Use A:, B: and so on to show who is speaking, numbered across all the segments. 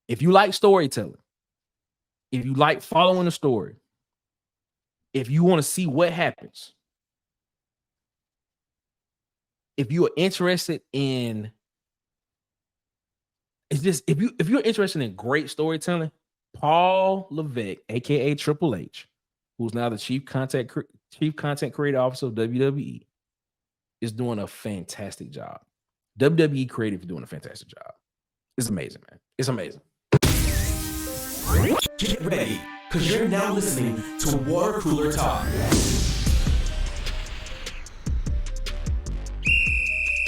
A: If you like storytelling, if you like following a story, if you want to see what happens, if you are interested in if you're interested in great storytelling, Paul Levesque, aka Triple H, who's now the chief content creative officer of WWE, is doing a fantastic job. WWE Creative is doing a fantastic job. It's amazing, man. It's amazing.
B: Get ready, because you're now listening to Water Cooler Talk.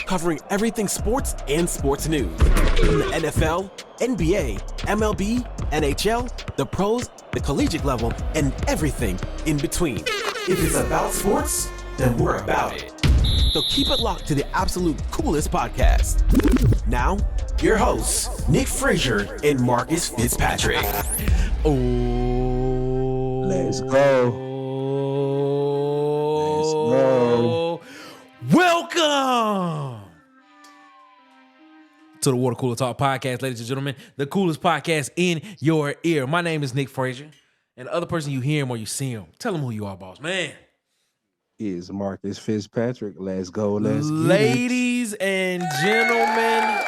B: Covering everything sports and sports news. From the NFL, NBA, MLB, NHL, the pros, the collegiate level, and everything in between. If it's about sports, then we're about it. So keep it locked to the absolute coolest podcast. Now, your hosts, Nick Frazier and Marcus Fitzpatrick.
A: Oh,
C: let's go. Let's go.
A: Welcome to the Water Cooler Talk podcast, ladies and gentlemen. The coolest podcast in your ear. My name is Nick Frazier. And the other person you hear him or you see him, tell him who you are, boss man.
C: Is Marcus Fitzpatrick. Let's go. Let's
A: ladies and gentlemen,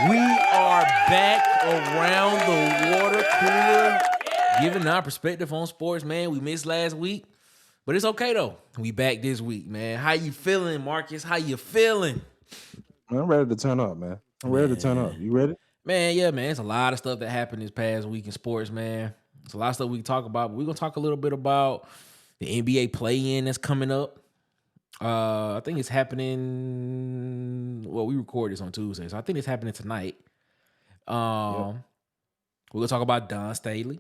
A: we are back around the water cooler, giving our perspective on sports, man. We missed last week, but it's okay though. We back this week, man. How you feeling, Marcus? How you feeling?
C: I'm ready to turn up, man. I'm ready to turn up. You ready?
A: Man, yeah, man. It's a lot of stuff that happened this past week in sports, man. It's a lot of stuff we can talk about, but we're gonna talk a little bit about the NBA play-in that's coming up. I think it's happening. Well, we record this on Tuesday, so I think it's happening tonight. We're gonna talk about Dawn Staley.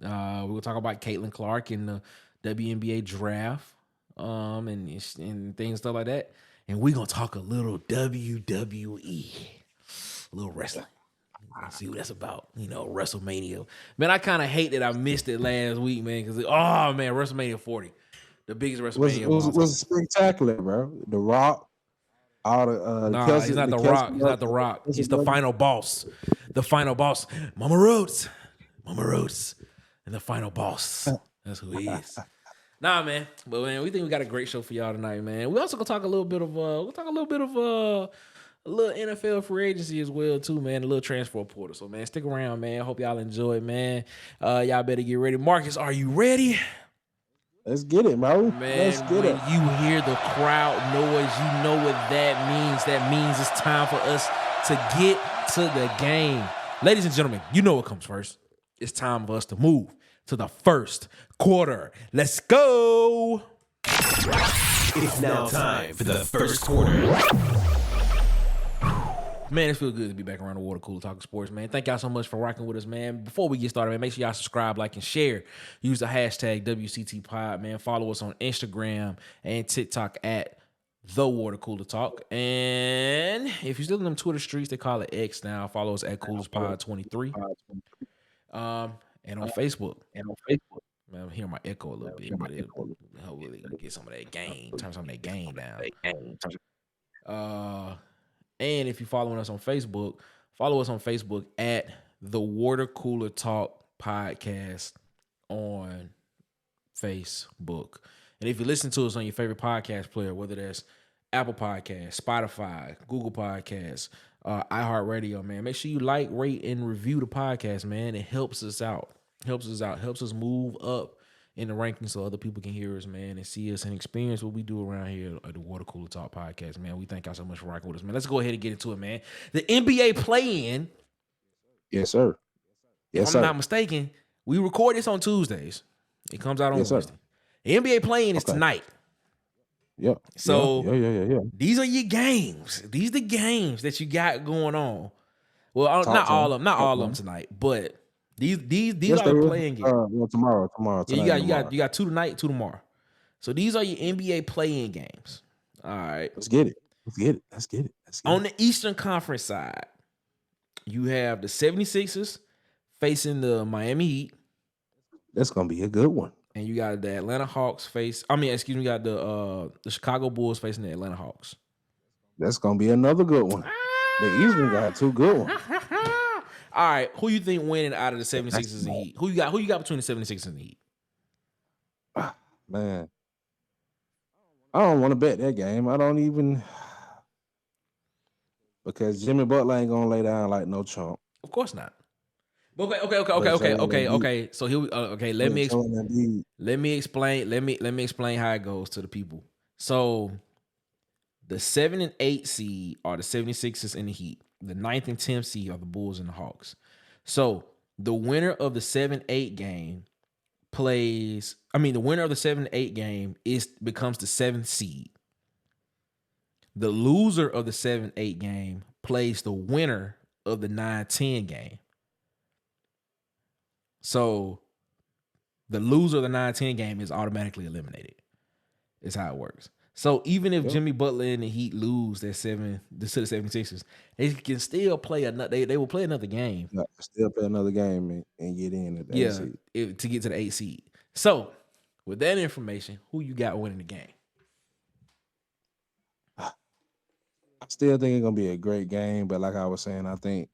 A: We're gonna talk about Caitlin Clark in the WNBA draft, and things stuff like that. And we're gonna talk a little WWE, a little wrestling. Let's see what that's about. You know, WrestleMania. Man, I kind of hate that I missed it last week, man. Because WrestleMania 40, the biggest WrestleMania.
C: Was spectacular, bro. The Rock, all the
A: Kelsey, he's not the Rock. He's not the Rock. He's the final boss. The final boss, Mama Rhodes, and the final boss. That's who he is. Nah, man. But man, we think we got a great show for y'all tonight, man. We also gonna talk a little bit of a little NFL free agency as well, too, man. A little transfer portal. So, man, stick around, man. Hope y'all enjoy it, man. Y'all better get ready. Marcus, are you ready?
C: Let's get it, bro.
A: Man,
C: let's get it.
A: You hear the crowd noise, you know what that means. That means it's time for us to get to the game. Ladies and gentlemen, you know what comes first. It's time for us to move to the first quarter. Let's go.
B: It's now time for the first quarter.
A: Man, it feels good to be back around the water cooler talking sports, man. Thank y'all so much for rocking with us, man. Before we get started, man, make sure y'all subscribe, like, and share. Use the hashtag WCTPod, man. Follow us on Instagram and TikTok at The Water Cooler Talk. And if you're still in them Twitter streets, they call it X now. Follow us at CoolersPod23. And on Facebook. Man, I'm hearing my echo a little bit, but hopefully get some of that gain, turn some of that gain down. And if you're following us on Facebook, follow us on Facebook at The Water Cooler Talk Podcast on Facebook. And if you listen to us on your favorite podcast player, whether that's Apple Podcasts, Spotify, Google Podcasts, iHeartRadio, man, make sure you like, rate, and review the podcast, man. It helps us out. Helps us move up in the rankings so other people can hear us, man, and see us and experience what we do around here at the Water Cooler Talk Podcast, man. We thank y'all so much for rocking with us, man. Let's go ahead and get into it, man. The NBA play-in.
C: Yes, sir.
A: If I'm not mistaken, we record this on Tuesdays. It comes out on Wednesday. The NBA play-in is tonight.
C: Yep.
A: So
C: yeah.
A: These are your games. These are the games that you got going on. Well, not all of them tonight, but These are the playing games.
C: Tomorrow.
A: Yeah, you got 2 tonight, 2 tomorrow. So these are your NBA play-in games. All right.
C: Let's get it.
A: On the Eastern Conference side, you have the 76ers facing the Miami Heat.
C: That's gonna be a good one.
A: And you got the you got the Chicago Bulls facing the Atlanta Hawks.
C: That's gonna be another good one. The Eastern got 2 good ones.
A: All right, who you think winning out of the
C: That's
A: 76ers and
C: smart.
A: Heat? Who you got? Who you got between the 76ers and the Heat?
C: Man, I don't want to bet that game. I don't even because Jimmy Butler ain't gonna lay down like no chump.
A: Of course not. Okay,
C: But Joel Embiid,
A: okay. So here, okay.
C: but Joel Embiid,
A: Let me explain. Let me explain how it goes to the people. So the 7 and 8 seed are the 76ers and the Heat. The 9th and 10th seed are the Bulls and the Hawks. So the winner of the 7-8 game plays. I mean, the winner of the 7-8 game becomes the 7th seed. The loser of the 7-8 game plays the winner of the 9-10 game. So the loser of the 9-10 game is automatically eliminated. Is how it works. So even if Jimmy Butler and the Heat lose that to the 76ers, they can still play another. They will play another game.
C: still play another game and get in at the 8 seed.
A: To get to the 8 seed. So with that information, who you got winning the game?
C: I still think it's gonna be a great game, but like I was saying, I think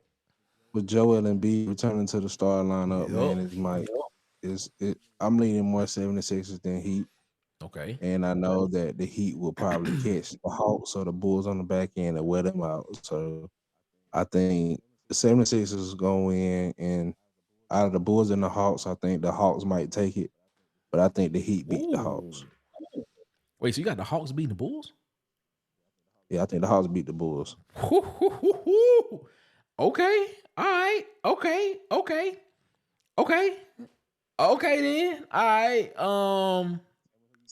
C: with Joel Embiid returning to the starting lineup, man, I'm leaning more 76ers than Heat.
A: Okay.
C: And I know that the Heat will probably catch the Hawks or the Bulls on the back end and wear them out. So I think the 76ers is going to win. And out of the Bulls and the Hawks, I think the Hawks might take it. But I think the Heat beat the Hawks.
A: Wait, so you got the Hawks beating the Bulls?
C: Yeah, I think the Hawks beat the Bulls.
A: Okay. All right. Okay. Then. All right.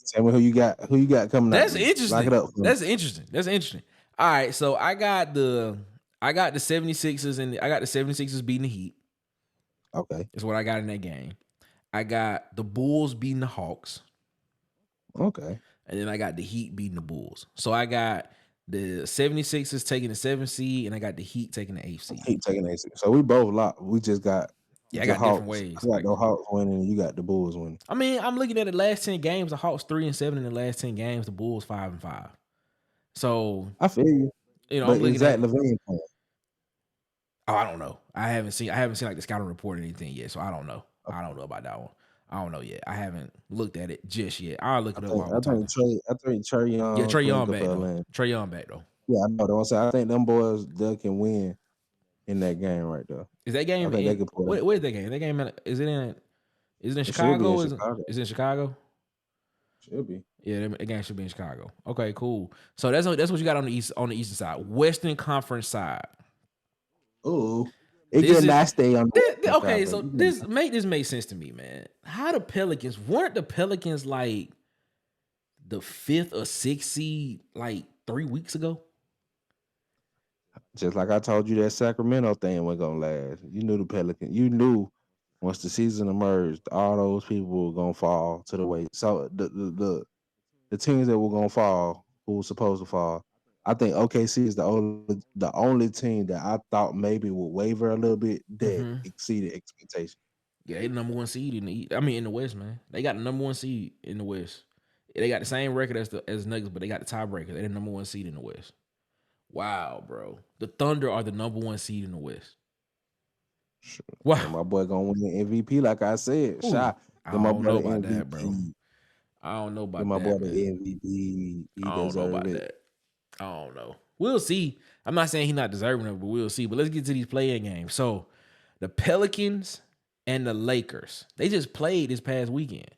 C: Tell me who you got coming out.
A: That's interesting.
C: Lock it up.
A: That's interesting. All right, so I got the 76ers and I got the 76ers beating the Heat.
C: Okay.
A: Is what I got in that game. I got the Bulls beating the Hawks.
C: Okay.
A: And then I got the Heat beating the Bulls. So I got the 76ers taking the 7th seed and I got the Heat taking the 8th seed.
C: Heat taking the 8th seed. So we both locked. We just got
A: I got different ways.
C: I got the Hawks winning and you got the Bulls winning.
A: I mean, I'm looking at the last 10 games. The Hawks 3-7 in the last 10 games. The Bulls 5-5. So
C: I feel you.
A: I'm
C: but
A: looking
C: is that
A: at
C: Levine playing?
A: Oh, I don't know. I haven't seen like the scouting report or anything yet, so I don't know. I don't know about that one. I don't know yet. I haven't looked at it just yet. I'll look it up.
C: I think Trae Young.
A: Yeah, Trae Young back though. Trae Young back though.
C: Yeah, I know. I think them boys they can win in that game right there.
A: Is that game? Where's that game? That game is it in Chicago? Is it in Chicago?
C: Should be.
A: Yeah, that game should be in Chicago. Okay, cool. So that's what you got on the eastern side, Western Conference side.
C: Oh, it get nasty on.
A: Okay, so this make sense to me, man. How the Pelicans weren't the Pelicans like the 5th or 6th seed like 3 weeks ago?
C: Just like I told you that Sacramento thing wasn't gonna last. You knew the Pelicans. You knew once the season emerged, all those people were gonna fall to the way. So the teams that were gonna fall, who were supposed to fall, I think OKC is the only team that I thought maybe would waver a little bit that exceeded expectations.
A: Yeah, they the number 1 seed in the West, man. They got the number 1 seed in the West. They got the same record as Nuggets, but they got the tiebreaker. They're the number 1 seed in the West. Wow, bro. The Thunder are the number 1 seed in the West.
C: Sure. Wow. And my boy gonna win the MVP, like I said.
A: I don't know about that, bro. I don't know about that.
C: My boy the MVP.
A: I don't know about that. I don't know. We'll see. I'm not saying he's not deserving of it, but we'll see. But let's get to these play-in games. So the Pelicans and the Lakers, they just played this past weekend.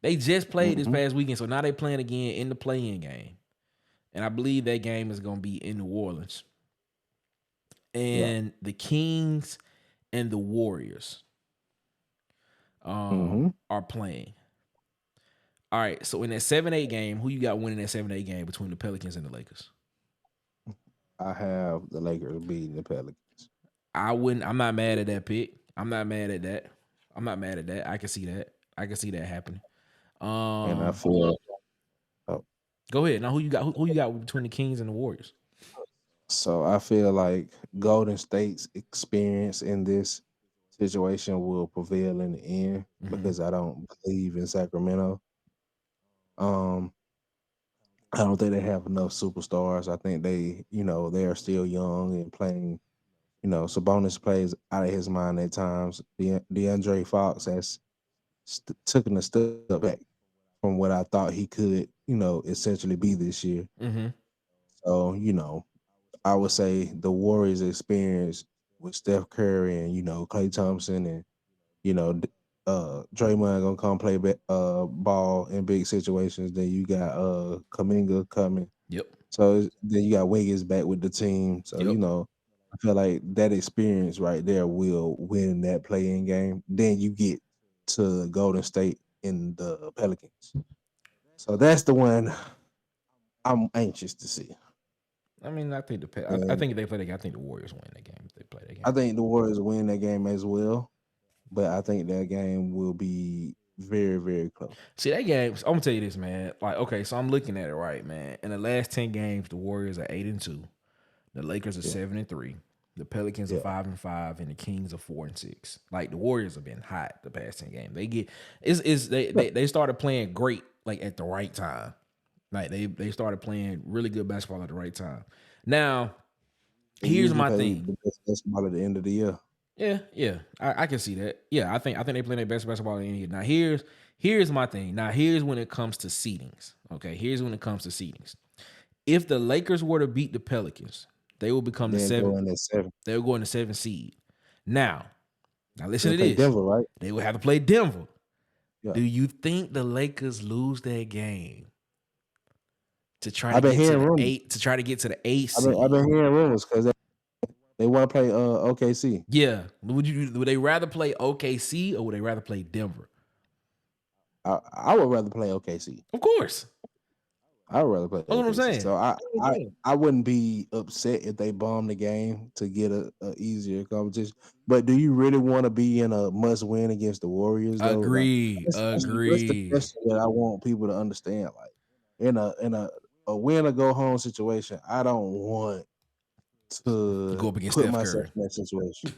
A: So now they playing again in the play-in game. And I believe that game is going to be in New Orleans. And the Kings and the Warriors are playing. All right, so in that 7-8 game, who you got winning that 7-8 game between the Pelicans and the Lakers?
C: I have the Lakers beating the Pelicans.
A: I'm not mad at that pick. I'm not mad at that. I can see that. Happening.
C: And I feel.
A: Go ahead. Now, who you got between the Kings and the Warriors?
C: So I feel like Golden State's experience in this situation will prevail in the end because I don't believe in Sacramento. I don't think they have enough superstars. I think they are still young and playing Sabonis plays out of his mind at times. DeAndre Fox has taken a step back from what I thought he could, essentially be this year.
A: Mm-hmm.
C: So, I would say the Warriors experience with Steph Curry and, Klay Thompson and, Draymond gonna come play ball in big situations. Then you got Kuminga coming.
A: Yep.
C: So then you got Wiggins back with the team. So,
A: Yep.
C: I feel like that experience right there will win that play-in game. Then you get to Golden State and the Pelicans. So that's the one I'm anxious to see.
A: I mean, I think I
C: And
A: think if they play that game, I think the Warriors win that game if they play that game.
C: I think the Warriors win that game as well, but I think that game will be very, very close.
A: See, that game, I'm gonna tell you this, man. Like, okay, so I'm looking at it right, man. In the last 10 games, the Warriors are 8-2, the Lakers are 7-3, the Pelicans are 5-5, and the Kings are 4-6. Like, the Warriors have been hot the past 10 games. They get they started playing great like at the right time. Like they started playing really good basketball at the right time. Now, here's my thing.
C: The best basketball at the end of the year.
A: Yeah, I can see that. Yeah, I think they play their best basketball in here. Now here's my thing. Now here's when it comes to seedings. Okay, here's when it comes to seedings. If the Lakers were to beat the Pelicans, they will become the 7th. They will go in the 7th seed. Now listen to this.
C: Denver, right?
A: They will have to play Denver.
C: Yeah.
A: Do you think the Lakers lose that game to try
C: to get
A: to the 8 to try to get to the 8th seed?
C: I've been hearing rumors because they want to play OKC.
A: Yeah. Would they rather play OKC or would they rather play Denver?
C: I would rather play OKC.
A: Of course.
C: I would rather play OKC.
A: That's what I'm saying.
C: So I wouldn't be upset if they bomb the game to get a easier competition. But do you really want to be in a must win against the Warriors? Though?
A: Agree.
C: That's the question that I want people to understand. Like in a win or go home situation, I don't want to
A: go up against
C: put
A: Steph
C: myself
A: Curry.
C: in that situation.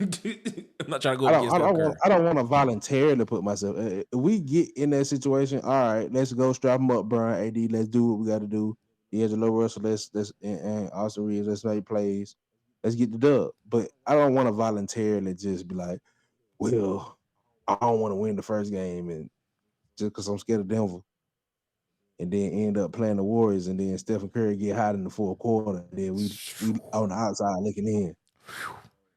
A: I'm not trying to go against Steph Curry.
C: I don't want to voluntarily put myself. If we get in that situation, all right, let's go strap them up, Brian. AD, let's do what we got to do. D'Angelo Russell, let's and Austin Reeves, let's make plays. Let's get the dub. But I don't want to voluntarily just be like, well, I don't want to win the first game and just because I'm scared of Denver. And then end up playing the Warriors, and then Stephen Curry get hot in the fourth quarter. Then we on the outside looking in.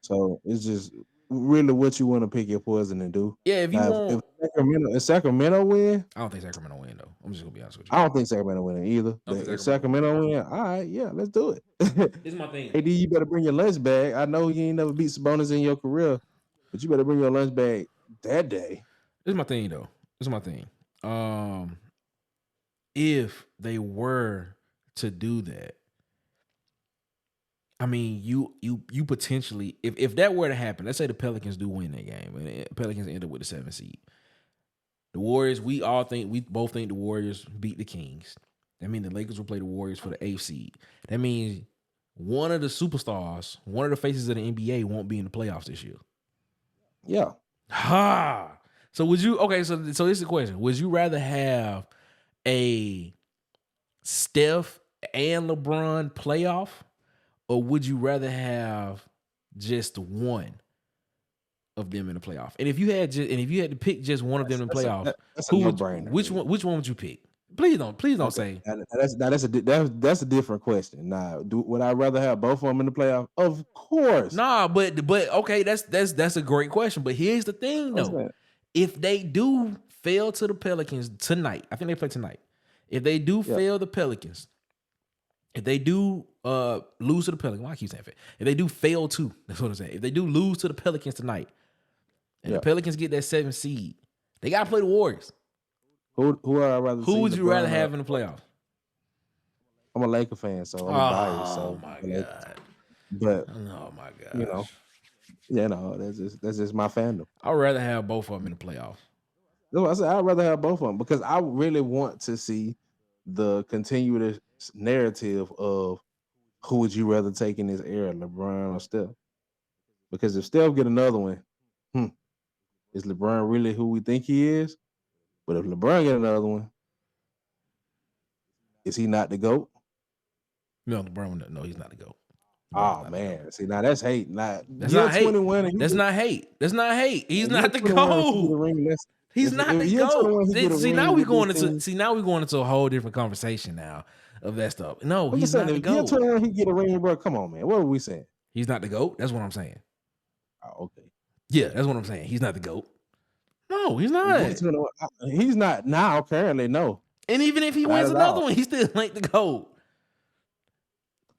C: So it's just really what you want to pick your poison and do.
A: Yeah,
C: if Sacramento win,
A: I don't think Sacramento win though. I'm just gonna be honest with you.
C: I don't think Sacramento win either. But if Sacramento win, all right, yeah, let's do it.
A: This is my thing.
C: AD, you better bring your lunch bag. I know you ain't never beat Sabonis in your career, but you better bring your lunch bag that day.
A: This is my thing though. If they were to do that, I mean, you potentially, if that were to happen, let's say the Pelicans do win that game, and the Pelicans end up with the 7th seed. The Warriors, we both think the Warriors beat the Kings. That means the Lakers will play the Warriors for the 8th seed. That means one of the superstars, one of the faces of the NBA won't be in the playoffs this year.
C: Yeah.
A: So would you? Okay, so this is the question: would you rather have a Steph and LeBron playoff, or would you rather have just one of them in the playoff? And if you had to pick just one of them in the playoff, which one would you pick? Please don't say.
C: That's a different question. Nah, would I rather have both of them in the playoff? Of course.
A: Nah, but okay, that's a great question. But here's the thing though: if they do fail to the Pelicans tonight, I think they play tonight. If they do fail the Pelicans, if they do lose to the Pelicans, why I keep saying fail? If they do fail to, that's what I'm saying. If they do lose to the Pelicans tonight, and the Pelicans get that 7th seed, they gotta play the Warriors.
C: Who would
A: you rather have in the playoffs?
C: I'm a Laker fan, so I'm biased.
A: Oh my god!
C: But
A: oh my god!
C: That's just my fandom.
A: I'd rather have both of them in the playoffs.
C: That's what I said. I'd rather have both of them because I really want to see the continuous narrative of who would you rather take in this era, LeBron or Steph? Because if Steph get another one, is LeBron really who we think he is? But if LeBron get another one, is he not the GOAT?
A: No, LeBron. No, he's not the GOAT. Bro,
C: Oh man, see now that's hate. Now
A: that's
C: year
A: not hate.
C: 21, and
A: That's not hate. That's not hate. He's
C: year
A: not the
C: 21, he get a
A: GOAT.
C: ring.
A: He's not
C: If
A: the
C: year
A: GOAT.
C: 21, he get a
A: See,
C: ring with this team.
A: now we going into a whole different conversation now of that stuff. No,
C: I'm
A: he's
C: just saying,
A: not the
C: if year
A: GOAT.
C: 21, he get a ring, bro. Come on, man. What are we saying?
A: He's not the GOAT. That's what I'm saying.
C: Oh, okay.
A: Yeah, that's what I'm saying. He's not the GOAT. No, he's
C: Year
A: not.
C: 21, he's not now. Currently, no.
A: And even if he
C: Not
A: wins
C: at
A: another
C: all.
A: one, he still ain't the GOAT.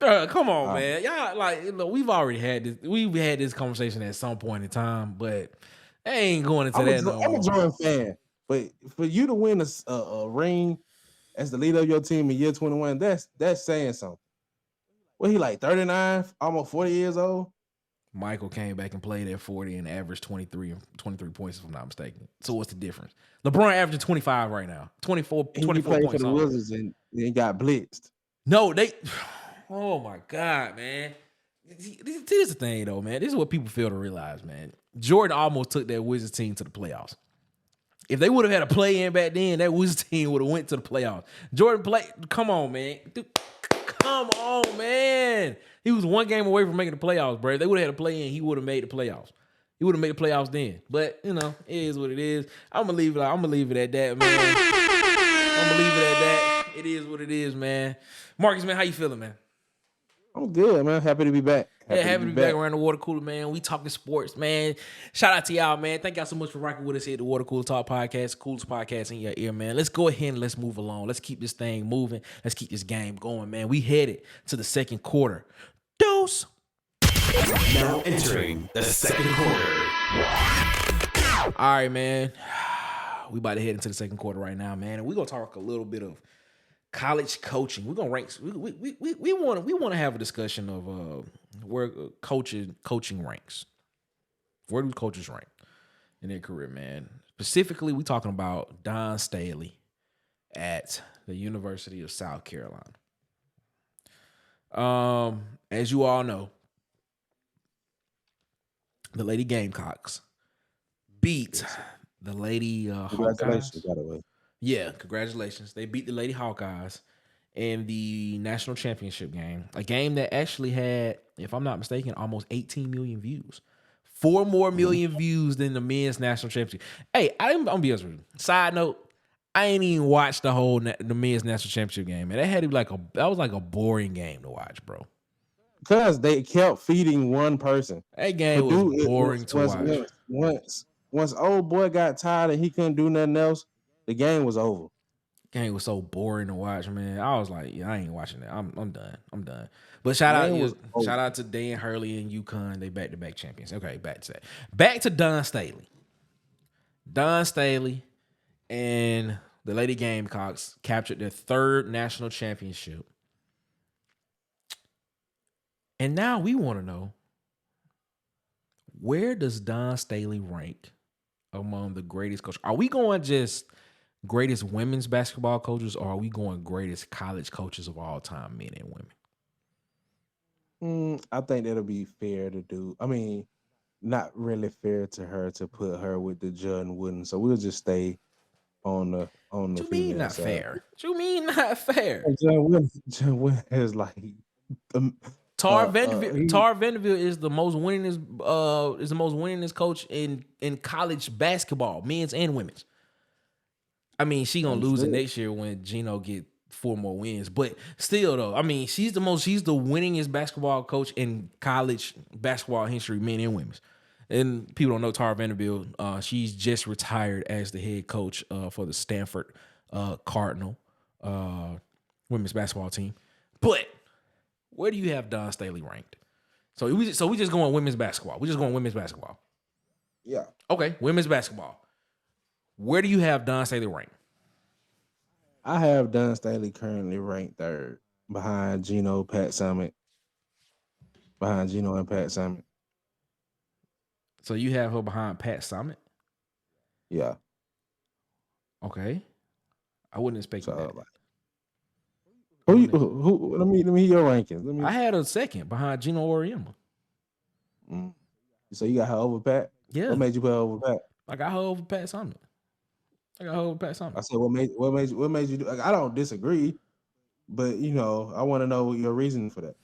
A: Come on,
C: Uh,
A: man. Y'all like look, we've already had this. We've had this conversation at some point in time, but I ain't going into that no
C: I'm a
A: more.
C: Jordan fan, but for you to win a ring as the leader of your team in year 21, that's saying something. Well, he like 39, almost 40 years old.
A: Michael came back and played at 40 and averaged 23 points, if I'm not mistaken. So what's the difference? LeBron averaging 25 right now. 24
C: He played
A: points
C: for the
A: off.
C: Wizards and got blitzed.
A: No, they oh my God, man. This is the thing though, man. This is what people fail to realize, man. Jordan almost took that Wizards team to the playoffs. If they would have had a play-in back then, that Wizards team would have went to the playoffs. Jordan played. Come on, man. Dude, come on, man. He was one game away from making the playoffs, bro. If they would have had a play-in, he would have made the playoffs. He would have made the playoffs then. But you know, it is what it is. I'm gonna leave it at that, man. I'm gonna leave it at that. It is what it is, man. Marcus, man, how you feeling, man?
C: I'm good, man. Happy to be back.
A: Happy to be back around the water cooler, man. We talking sports, man. Shout out to y'all, man. Thank y'all so much for rocking with us here at the Water Cooler Talk Podcast, coolest podcast in your ear, man. Let's go ahead and let's move along. Let's keep this thing moving. Let's keep this game going, man. We headed to the second quarter. Dose.
B: Now entering the second quarter.
A: All right, man. We about to head into the second quarter right now, man. And we're gonna talk a little bit of college coaching. We're gonna rank. We want to have a discussion of where coaching ranks. Where do coaches rank in their career, man? Specifically, we talking about Dawn Staley at the University of South Carolina. As you all know, the Lady Gamecocks beat the Lady
C: Congratulations,
A: Hawkeyes.
C: by the way.
A: Yeah, congratulations. They beat the Lady Hawkeyes in the national championship game. A game that actually had, if I'm not mistaken, almost 18 million views. 4 more million views than the men's national championship. Hey, I'm gonna be honest with you. Side note, I ain't even watched the men's national championship game, man. That was like a boring game to watch, bro.
C: Because they kept feeding one person.
A: That game was boring to watch.
C: Once old boy got tired and he couldn't do nothing else, the game was over.
A: Game was so boring to watch, man. I was like, yeah, I ain't watching that. I'm done. But shout out to Dan Hurley and UConn. They back-to-back champions. Okay, back to that. Back to Dawn Staley. Dawn Staley and the Lady Gamecocks captured their 3rd national championship. And now we want to know, where does Dawn Staley rank among the greatest coaches? Are we going just greatest women's basketball coaches, or are we going greatest college coaches of all time, men and women?
C: I think that'll be fair to do. I mean, not really fair to her to put her with the Jordan Wooden. So we'll just stay on the
A: What you
C: female
A: mean not
C: side.
A: fair? What you mean not fair?
C: John Wooden is like
A: Tar Vanderbilt is the most winningest coach in college basketball, men's and women's. I mean, she gonna lose it next year when Gino get 4 more wins. But still, though, I mean, she's the winningest basketball coach in college basketball history, men and women's. And people don't know Tara Vanderbilt. She's just retired as the head coach for the Stanford Cardinal women's basketball team. But where do you have Dawn Staley ranked? So we just going women's basketball. We're just going women's basketball.
C: Yeah.
A: Okay, women's basketball. Where do you have Dawn Staley ranked?
C: I have Dawn Staley currently ranked 3rd behind Gino and Pat Summitt.
A: So you have her behind Pat Summitt?
C: Yeah.
A: Okay. I wouldn't expect
C: So,
A: that.
C: who? Let me hear your rankings.
A: I had a 2nd behind Gino Auriemma.
C: So you got her over Pat?
A: Yeah.
C: What made you put her over Pat?
A: I got her over Pat Summitt.
C: I said, what made you do? Like, I don't disagree, but I want to know your reason for that.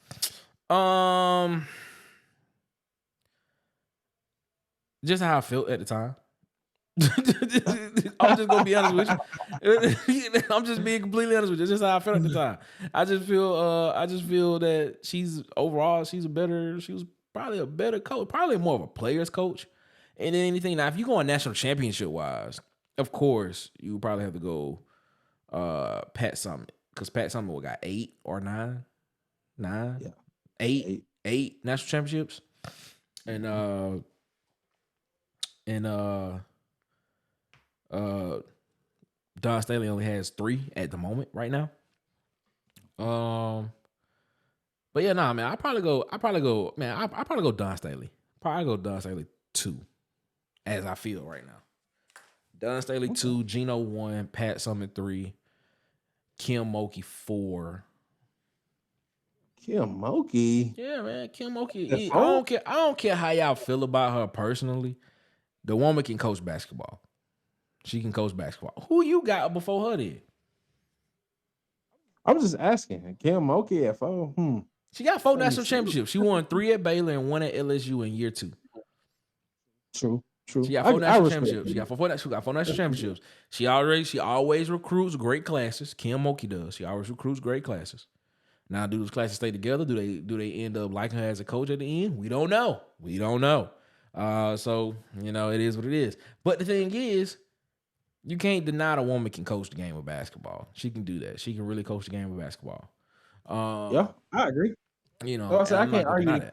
A: Just how I felt at the time. I'm just gonna be honest with you. I'm just being completely honest with you. Just how I felt at the time. I just feel that she's she was probably a better coach, probably more of a player's coach. And then anything now, if you go on national championship wise, of course you would probably have to go Pat Summitt, because Pat Summitt got 8 or 9,
C: Yeah.
A: 8 national championships, and Dawn Staley only has 3 at the moment right now. But yeah, nah, man, I probably go Dawn Staley. Probably go Dawn Staley 2, as I feel right now. Dawn Staley 2, Gino 1, Pat Summitt 3, Kim Mulkey 4.
C: Kim Mulkey.
A: Yeah, man, Kim Mulkey. I don't care how y'all feel about her personally. The woman can coach basketball. She can coach basketball. Who you got before her then?
C: I'm just asking. Kim Mulkey at 4.
A: She got 4 national championships. She won 3 at Baylor and 1 at LSU in year 2.
C: True.
A: She got 4 national championships. She got 4 national championships. She always recruits great classes. Kim Mulkey does. She always recruits great classes. Now, do those classes stay together? Do they end up liking her as a coach at the end? We don't know. So, it is what it is. But the thing is, you can't deny the woman can coach the game of basketball. She can do that. She can really coach the game of basketball.
C: Yeah, I agree.
A: I
C: can't argue that.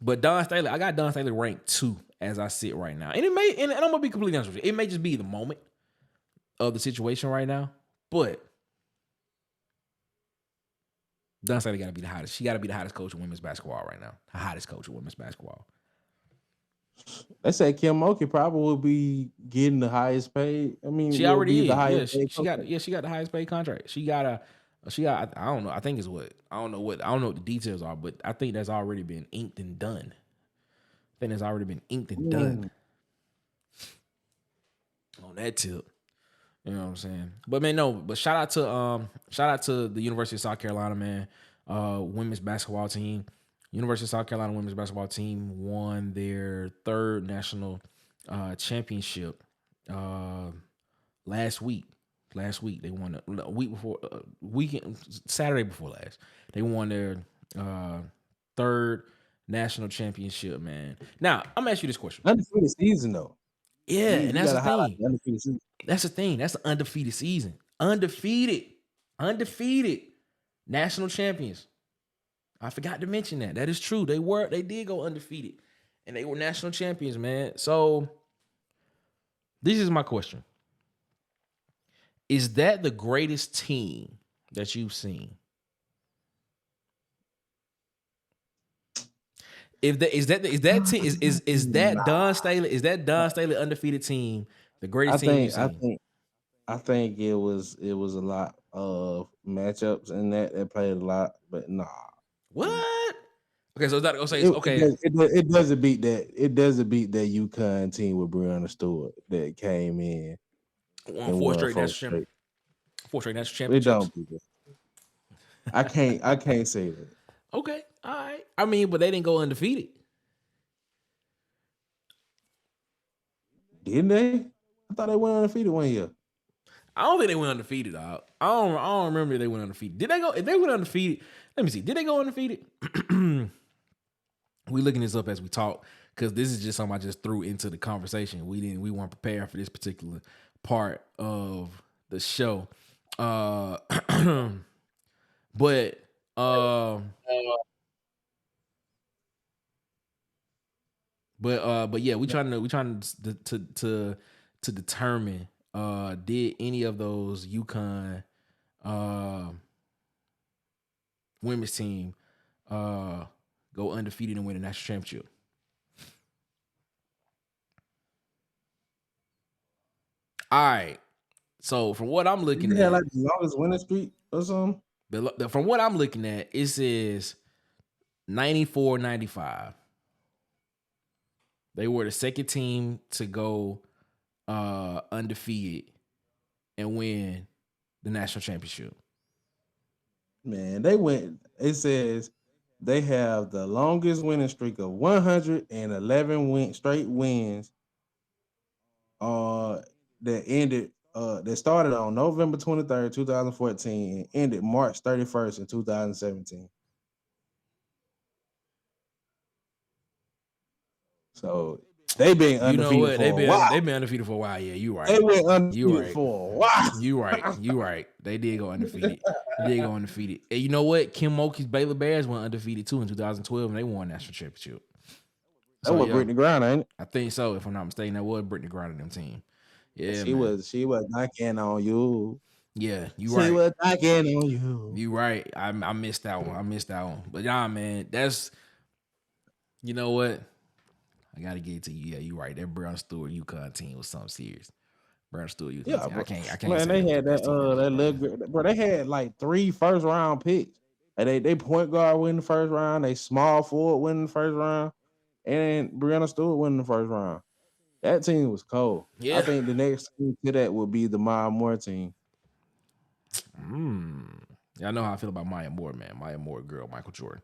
A: But Dawn Staley, I got Dawn Staley ranked 2 as I sit right now. And and I'm gonna be completely honest with you. It may just be the moment of the situation right now, but Dawn Staley gotta be the hottest. She gotta be the hottest coach of women's basketball right now. The hottest coach of women's basketball.
C: They say Kim Mulkey probably will be getting the highest paid. I mean,
A: she already is.
C: The highest
A: she got the highest paid contract. She got I don't know. I think it's I don't know what the details are, but I think that's already been inked and done. Done. On that tip. You know what I'm saying? But man, no, but shout out to the University of South Carolina, man. Women's basketball team. University of South Carolina women's basketball team won their 3rd national championship last week. They won a week before Saturday before last. They won their 3rd national championship, man. Now, I'm gonna ask you this question.
C: Undefeated season though.
A: Yeah, and that's the thing. That's the thing. That's the undefeated season. Undefeated national champions. I forgot to mention that. That is true. They did go undefeated, and they were national champions, man. So this is my question. Is that the greatest team that you've seen? Is that Dawn Staley undefeated team the greatest team you've seen?
C: I think it was a lot of matchups and that played a lot, but nah.
A: What? Okay, so that
C: it doesn't beat that. It doesn't beat that UConn team with Breonna Stewart that came in.
A: Won 4 straight national championships.
C: It don't beat that. I can't say that.
A: Okay, all right. I mean, but they didn't go undefeated.
C: Didn't they? I thought they went undefeated one year.
A: I don't think they went undefeated, dog. I don't remember if they went undefeated. Did they go? If they went undefeated, let me see. Did they go undefeated? We looking this up as we talk, because this is just something I just threw into the conversation. We weren't prepared for this particular part of the show. But yeah, we trying to determine did any of those UConn women's team go undefeated and win a national championship. All right. So from what I'm looking at,
C: like the longest winning streak or something.
A: From what I'm looking at, it says 94-95. They were the second team to go undefeated and win the national championship.
C: Man, it says they have the longest winning streak of 111 straight wins. That ended that started on November 23rd, 2014, and ended March 31st in 2017. So they've been
A: You know
C: undefeated
A: what?
C: for a while.
A: They've been undefeated for a while. Yeah, you right.
C: They went
A: You
C: undefeated
A: right.
C: for a while.
A: You right. They did go undefeated. And you know what? Kim Mulkey's Baylor Bears went undefeated too in 2012, and they won a national championship.
C: That was Brittany Griner, ain't it?
A: I think so. If I'm not mistaken, that was Brittany Griner them team. Yeah,
C: she was knocking on you.
A: Yeah,
C: she was knocking on you.
A: You right. I missed that one. But nah, man, that's you know what? I gotta get it to you. Yeah, you right. That Brown Stewart UConn team was something serious. Brown Stewart UConn team. I can't.
C: Man, they had that little bro. They had like 3 first-round picks. And they point guard win the first round. They small forward win the first round, and Brianna Stewart win the first round. That team was cold. Yeah. I think the next team to that would be the Maya Moore team.
A: Y'all know how I feel about Maya Moore, man. Maya Moore girl, Michael Jordan.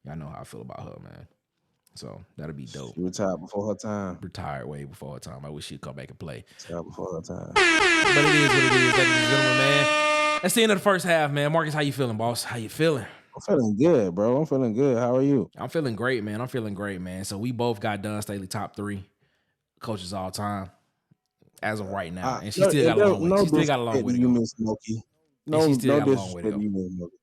A: Y'all know how I feel about her, man. So that'll be dope.
C: She retired before her time.
A: Retired way before her time. I wish she'd come back and play.
C: Retired before her time.
A: But it is what it is, ladies and gentlemen, man. That's the end of the first half, man. Marcus, how you feeling, boss? How you feeling?
C: I'm feeling good, bro. I'm feeling good. How are you?
A: I'm feeling great, man. So we both got Dawn Staley top 3 coaches all time as of right now, and she still got a long way. She still got a long way to go.
C: Miss Smokey. No disrespect to you, Miss Smokey.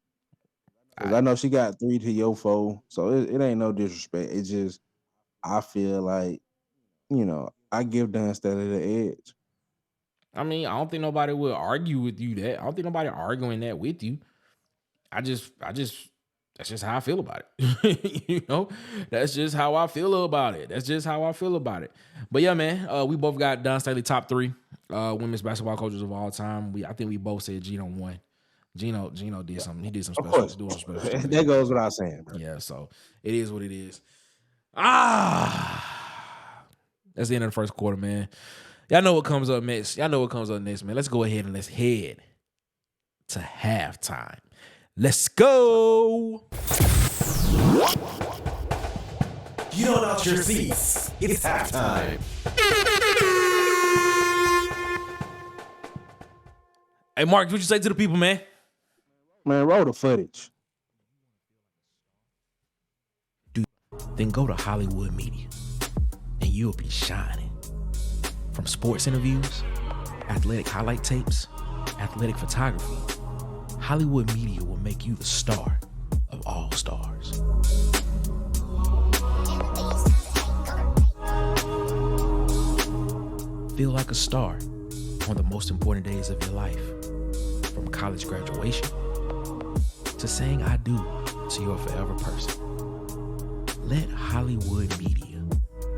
C: I know she got 3 to your 4, so it ain't no disrespect. It's just I feel like, I give Dawn Staley the edge.
A: I mean, I don't think nobody will argue with you that. I don't think nobody arguing that with you. That's just how I feel about it. That's just how I feel about it. But yeah, man, we both got Dawn Staley top 3 women's basketball coaches of all time. I think we both said Gino won. Gino did something. He did some special.
C: That goes without saying, bro.
A: Yeah, so it is what it is. That's the end of the first quarter, man. Y'all know what comes up next. Man. Let's go ahead and let's head to halftime. Let's go.
B: You don't out your seats. It's halftime.
A: Hey, Mark, what you say to the people, man?
C: Man, roll the footage.
A: Then go to Hollywood Media, and you'll be shining. From sports interviews, athletic highlight tapes, athletic photography, Hollywood Media will make you the star of all stars. Feel like a star on the most important days of your life. From college graduation to saying I do to your forever person. Let Hollywood Media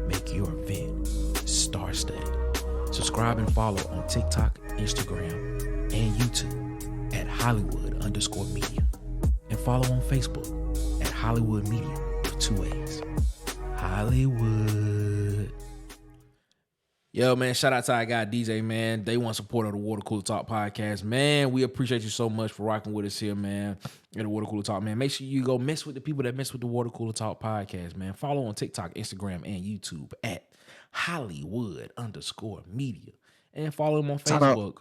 A: make your event star-studded. Subscribe and follow on TikTok, Instagram, and YouTube at Hollywood_media. And follow on Facebook at Hollywood Media with 2 A's. Hollywood. Yo, man, shout out to our guy DJ, man. Day one supporter of the Water Cooler Talk podcast. Man, we appreciate you so much for rocking with us here, man, in the Water Cooler Talk, man. Make sure you go mess with the people that mess with the Water Cooler Talk podcast, man. Follow on TikTok, Instagram, and YouTube at Hollywood_media. And follow him on Facebook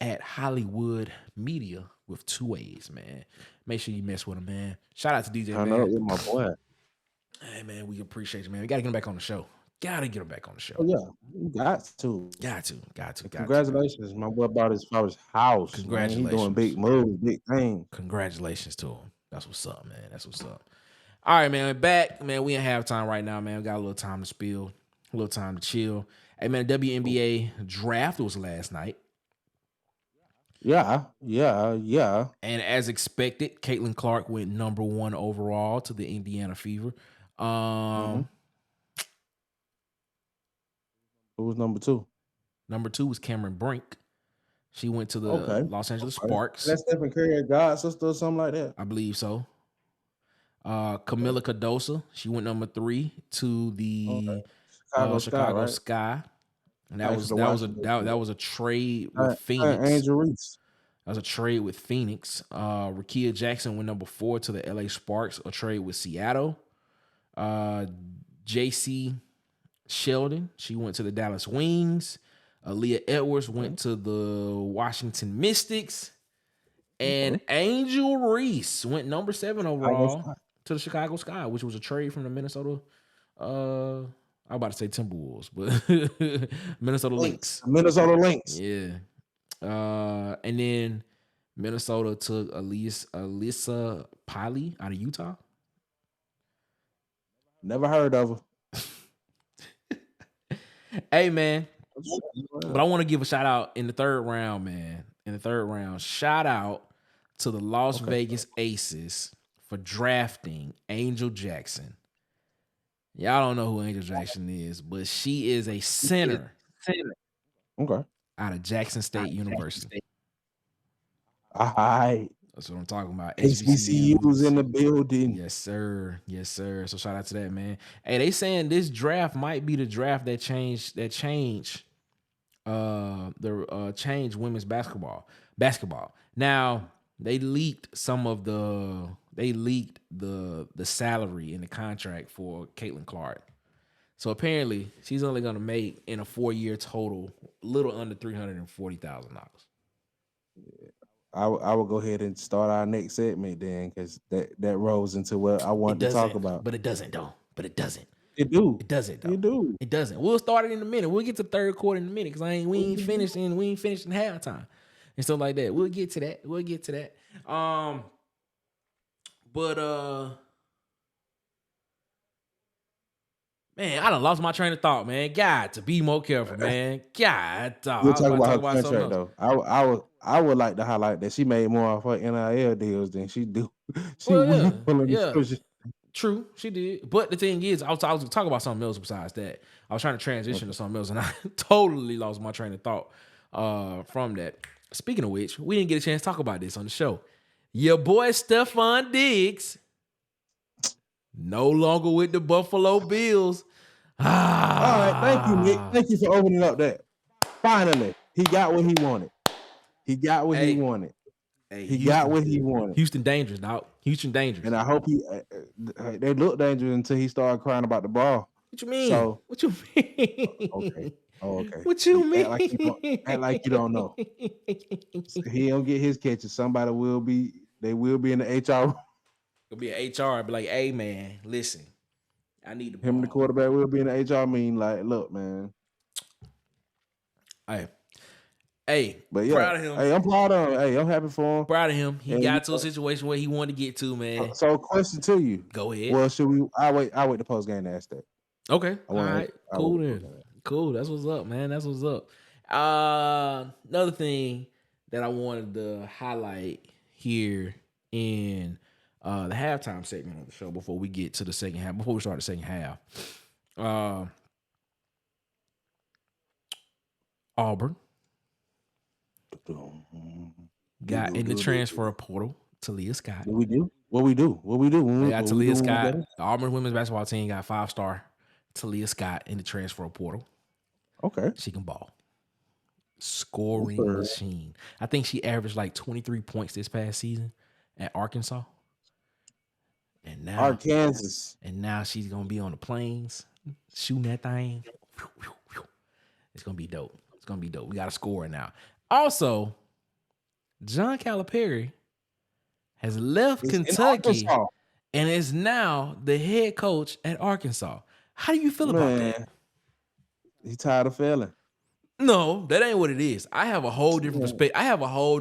A: at Hollywood Media with 2 A's, man. Make sure you mess with him, man. Shout out to DJ, man.
C: I know, with my boy.
A: Hey, man, we appreciate you, man. We got to get him back on the show. Gotta get him back on the show.
C: Oh, yeah. You got to.
A: Got to.
C: Congratulations. My boy bought his father's house.
A: Congratulations.
C: He's doing big moves, big things.
A: Congratulations to him. That's what's up, man. That's what's up. All right, man. We're back. Man, we in halftime right now, man. We got a little time to spill, a little time to chill. Hey, man, the WNBA draft was last night.
C: Yeah.
A: And as expected, Caitlin Clark went number 1 overall to the Indiana Fever.
C: Who was number 2?
A: Number 2 was Cameron Brink. She went to the Los Angeles Sparks.
C: That's Stephen Curry's god sister or something like that.
A: I believe so. Camila Cardoso. She went number 3 to the Chicago Sky. And that was a trade with Phoenix.
C: Angel Reese.
A: That was a trade with Phoenix. Rakia Jackson went number 4 to the LA Sparks, a trade with Seattle. JC Sheldon, she went to the Dallas Wings. Aaliyah Edwards went to the Washington Mystics. And Angel Reese went number 7 overall to the Chicago Sky, which was a trade from the Minnesota. I'm about to say Timberwolves, but Minnesota Lynx.
C: Minnesota Lynx.
A: Yeah. And then Minnesota took Alyssa Piley out of Utah.
C: Never heard of her.
A: Hey, man. But I want to give a shout out in the third round, man. In the third round, shout out to the Las Vegas Aces for drafting Angel Jackson. Y'all don't know who Angel Jackson is, but she is a center.
C: Okay.
A: Out of Jackson State University.
C: All right.
A: That's what I'm talking about.
C: HBCUs in the building.
A: Yes, sir. Yes, sir. So shout out to that, man. Hey, they saying this draft might be the draft that changed women's basketball. Now, they leaked the salary in the contract for Caitlin Clark. So apparently, she's only going to make in a 4-year total a little under $340,000.
C: I will go ahead and start our next segment then, because that rolls into what I wanted to talk about.
A: But it doesn't, though. It doesn't.
C: It do.
A: It doesn't, though.
C: It do.
A: It doesn't. We'll start it in a minute. We'll get to third quarter in a minute, because we ain't finished in halftime and stuff like that. We'll get to that. Man, I done lost my train of thought, man. Got to be more careful, man.
C: We'll talk about her contract, though. I would like to highlight that she made more off her NIL deals than she do.
A: True, she did. But the thing is, I was talking about something else besides that. I was trying to transition to something else, and I totally lost my train of thought from that. Speaking of which, we didn't get a chance to talk about this on the show. Your boy Stephon Diggs, no longer with the Buffalo Bills.
C: All right, thank you, Nick. Thank you for opening up that. Finally, he got what he wanted. He got what he wanted. He got what he wanted.
A: Houston dangerous, dog. Houston dangerous.
C: And I hope they look dangerous until he started crying about the ball.
A: What you mean?
C: What you mean? Okay. Oh, okay.
A: What you mean?
C: Act like you don't know. He don't get his catches. Somebody will be. They will be in the HR.
A: It'll be an HR. Be like, hey man, listen, I need the ball.
C: Him and the quarterback will be in the HR meeting. Like, look, man.
A: Hey,
C: but yeah,
A: proud of him.
C: Hey, I'm proud of him. Hey, I'm happy for him.
A: Proud of him. He got to a situation where he wanted to get to, man.
C: So, question to you.
A: Go ahead.
C: Well, should we? I wait the post game to ask that.
A: Okay. All right. Cool then. Cool. That's what's up, man. That's what's up. Another thing that I wanted to highlight here in the halftime segment of the show before we get to the second half, before we start the second half. Auburn got in the transfer portal. Talia Scott.
C: What we do?
A: They got Talia Scott. The Auburn women's basketball team got 5-star Talia Scott in the transfer portal.
C: Okay.
A: She can ball. Scoring machine. I think she averaged like 23 points this past season at Arkansas. And now
C: Arkansas.
A: And now she's gonna be on the plains shooting that thing. It's gonna be dope. We got a score now. Also, John Calipari has left Kentucky and is now the head coach at Arkansas. How do you feel about that?
C: He tired of failing.
A: No, that ain't what it is. I have a whole different perspective.
C: I'll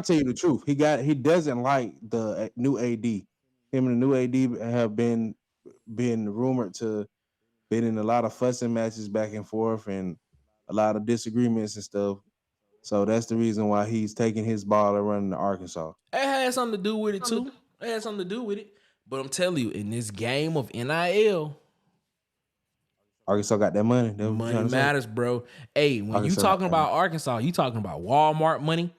C: tell you the truth. He doesn't like the new AD. Him and the new AD have been rumored to been in a lot of fussing matches back and forth and a lot of disagreements and stuff. So that's the reason why he's taking his ball and running to Arkansas.
A: It had something to do with it too. But I'm telling you, in this game of NIL,
C: Arkansas got that money.
A: Money matters, bro. Hey, when you talking about Arkansas, you talking about Walmart money,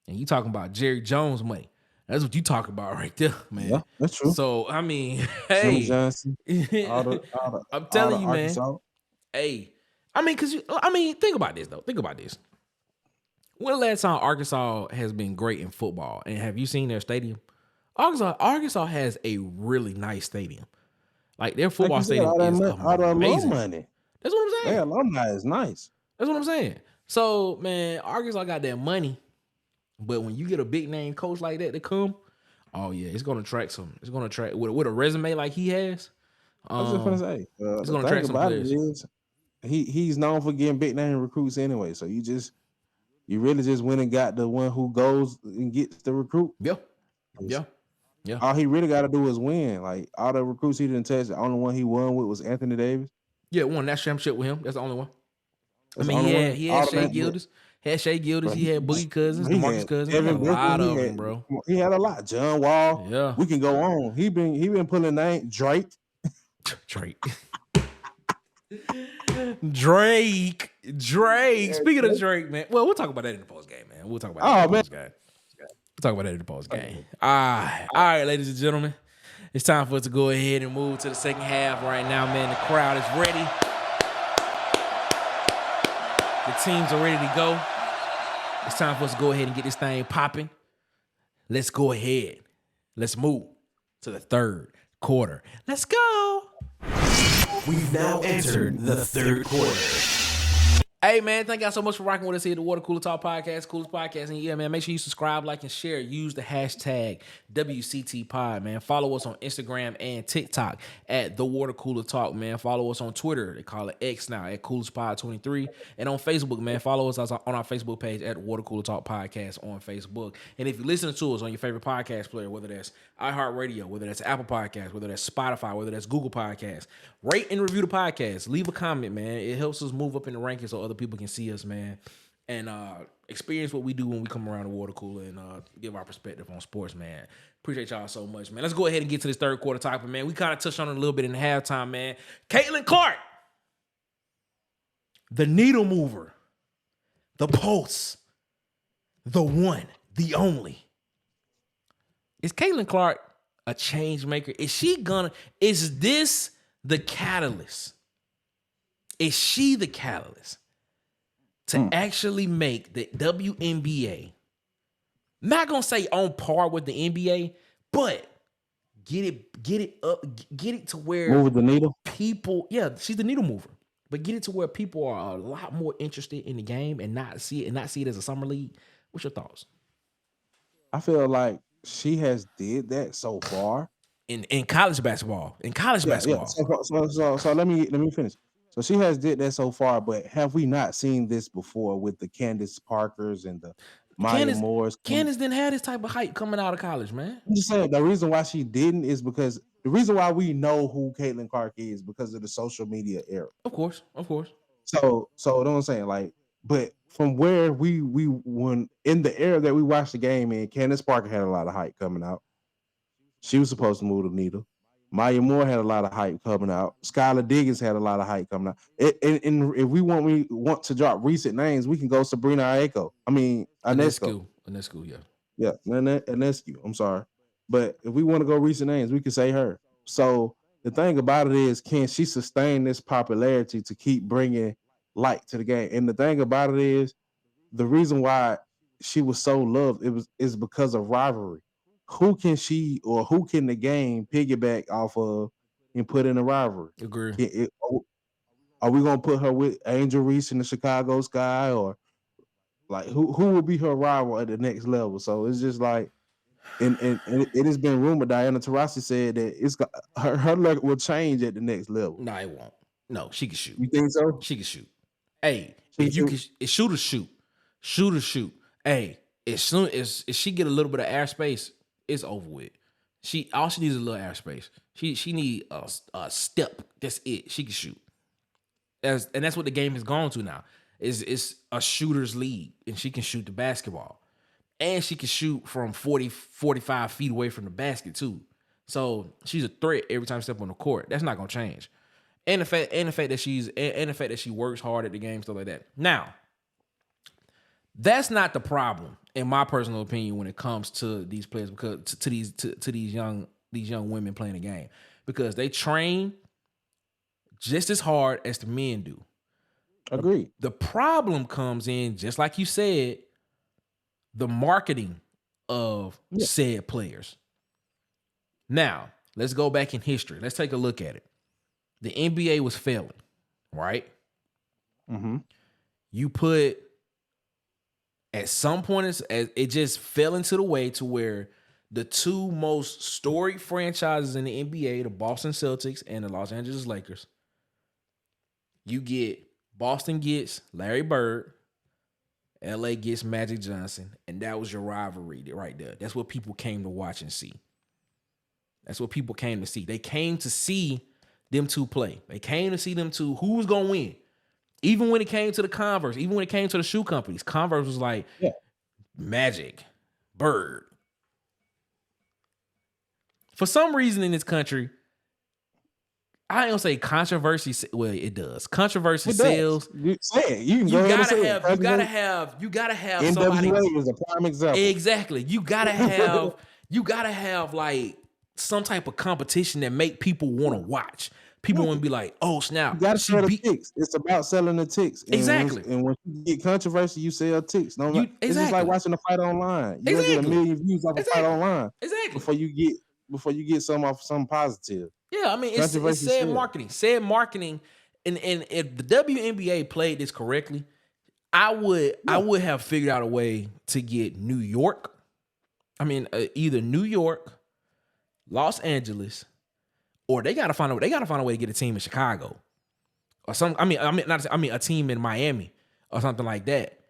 A: and you talking about Jerry Jones money. That's what you talk about right there, man.
C: Yeah, that's true.
A: So I mean, hey,
C: Johnson,
A: I'm telling you, man. Hey, think about this though. Think about this. When the last time Arkansas has been great in football? And have you seen their stadium? Arkansas has a really nice stadium. Like their
C: Like
A: football
C: you said,
A: stadium is
C: all the alum
A: amazing.
C: money.
A: That's what I'm
C: Their
A: saying.
C: alumni is nice.
A: That's what I'm saying. So, man, Arkansas got that money, but when you get a big name coach like that to come, oh yeah, it's gonna attract some. It's gonna attract with a resume like he has.
C: I was just gonna say,
A: It's
C: the
A: gonna
C: thing
A: attract some
C: about it
A: players.
C: is he's known for getting big name recruits anyway. So you really just went and got the one who goes and gets the recruit.
A: Yeah.
C: All he really got to do is win. Like all the recruits he didn't touch, the only one he won with was Anthony Davis.
A: Yeah, won that championship with him. That's the only one.
C: That's
A: I mean,
C: the only one.
A: he had Shea Gilders. He had Boogie Cousins, DeMarcus Cousins. He had a lot of them, bro.
C: He had a lot. John Wall.
A: Yeah.
C: We can go on. He been pulling name Drake.
A: Drake. Speaking of Drake, man. Well, we'll talk about that in the post game, man. We'll talk about that in the post game. We'll talk about that in the post game. All right, ladies and gentlemen. It's time for us to go ahead and move to the second half right now, man. The crowd is ready. The teams are ready to go. It's time for us to go ahead and get this thing popping. Let's go ahead. Let's move to the third quarter. Let's go.
B: We've now entered the third quarter.
A: Hey, man, thank y'all so much for rocking with us here at the Water Cooler Talk Podcast, coolest podcast. And yeah, man, make sure you subscribe, like, and share. Use the hashtag WCTPod, man. Follow us on Instagram and TikTok at The Water Cooler Talk, man. Follow us on Twitter. They call it X now at CoolerSpot23. And on Facebook, man, follow us on our Facebook page at Water Cooler Talk Podcast on Facebook. And if you're listening to us on your favorite podcast player, whether that's iHeartRadio, whether that's Apple Podcasts, whether that's Spotify, whether that's Google Podcasts, rate and review the podcast. Leave a comment, man. It helps us move up in the rankings so other people can see us, man, and experience what we do when we come around the water cooler and give our perspective on sports, man. Appreciate y'all so much, man. Let's go ahead and get to this third quarter topic, man. We kind of touched on it a little bit in the halftime, man. Caitlin Clark, the needle mover, the pulse, the one, the only. Is Caitlin Clark a change maker? Is this the catalyst? Is she the catalyst to actually make the WNBA, not gonna say on par with the NBA, but get it to where
C: move the needle.
A: People, yeah, she's the needle mover, but get it to where people are a lot more interested in the game and not see it as a summer league. What's your thoughts?
C: I feel like she has did that so far
A: in college basketball.
C: So let me finish. So she has did that so far, but have we not seen this before with the Candace Parkers and the Maya Moores?
A: Candace didn't have this type of hype coming out of college, man.
C: I'm just saying the reason why she didn't is because the reason why we know who Caitlin Clark is because of the social media era.
A: Of course.
C: So what I'm saying, like, but from where we when in the era that we watched the game in, Candace Parker had a lot of hype coming out. She was supposed to move the needle. Maya Moore had a lot of hype coming out. Skylar Diggins had a lot of hype coming out. And if we want to drop recent names, we can go Sabrina Aiko. I mean, Ionescu,
A: yeah.
C: Yeah, Ionescu. I'm sorry. But if we want to go recent names, we can say her. So the thing about it is, can she sustain this popularity to keep bringing light to the game? And the thing about it is, the reason why she was so loved is because of rivalry. Who can the game piggyback off of and put in a rivalry?
A: Agree.
C: Are we gonna put her with Angel Reese in the Chicago Sky, or like who will be her rival at the next level? So it's just like, and it has been rumored. Diana Taurasi said that her luck will change at the next level.
A: No, it won't. No, she can shoot.
C: You think so?
A: She can shoot. Hey, shoot or shoot. Hey, as soon as she get a little bit of airspace, it's over with. All she needs is a little airspace. She need a step. That's it. She can shoot. And that's what the game has gone to now. It's a shooter's league, and she can shoot the basketball. And she can shoot from 40, 45 feet away from the basket too. So she's a threat every time she steps on the court. That's not gonna change. And the fact that she works hard at the game, stuff like that. Now, that's not the problem, in my personal opinion, when it comes to these players, because to these young women playing the game, because they train just as hard as the men do.
C: Agreed.
A: The problem comes in, just like you said, the marketing of said players. Now, let's go back in history. Let's take a look at it. The NBA was failing, right?
C: Mm-hmm.
A: You put, at some point, it just fell into the way to where the two most storied franchises in the NBA, the Boston Celtics and the Los Angeles Lakers, you get Boston gets Larry Bird, LA gets Magic Johnson, and that was your rivalry right there. That's what people came to watch and see. That's what people came to see. They came to see them two play. They came to see them two, who was going to win. Even when it came to the Converse, even when it came to the shoe companies, Converse was like, Magic, Bird. For some reason in this country, I don't say controversy. Well, it does. Controversy sells.
C: Say it. You can go ahead and say it.
A: You gotta have
C: NWA
A: somebody.
C: is a prime example.
A: Exactly. You gotta have like some type of competition that make people want to watch. People want to be like, oh snap!
C: You gotta sell the ticks. It's about selling the ticks.
A: Exactly.
C: And when you get controversy, you sell ticks. No, it's just like watching a fight online. You get a million views off a fight online.
A: Exactly.
C: Before you get some off some positive.
A: Yeah, I mean, it's said marketing. Said marketing, and if the WNBA played this correctly, I would have figured out a way to get New York. I mean, either New York, Los Angeles, or they gotta find a way to get a team in Chicago, or some. A team in Miami, or something like that,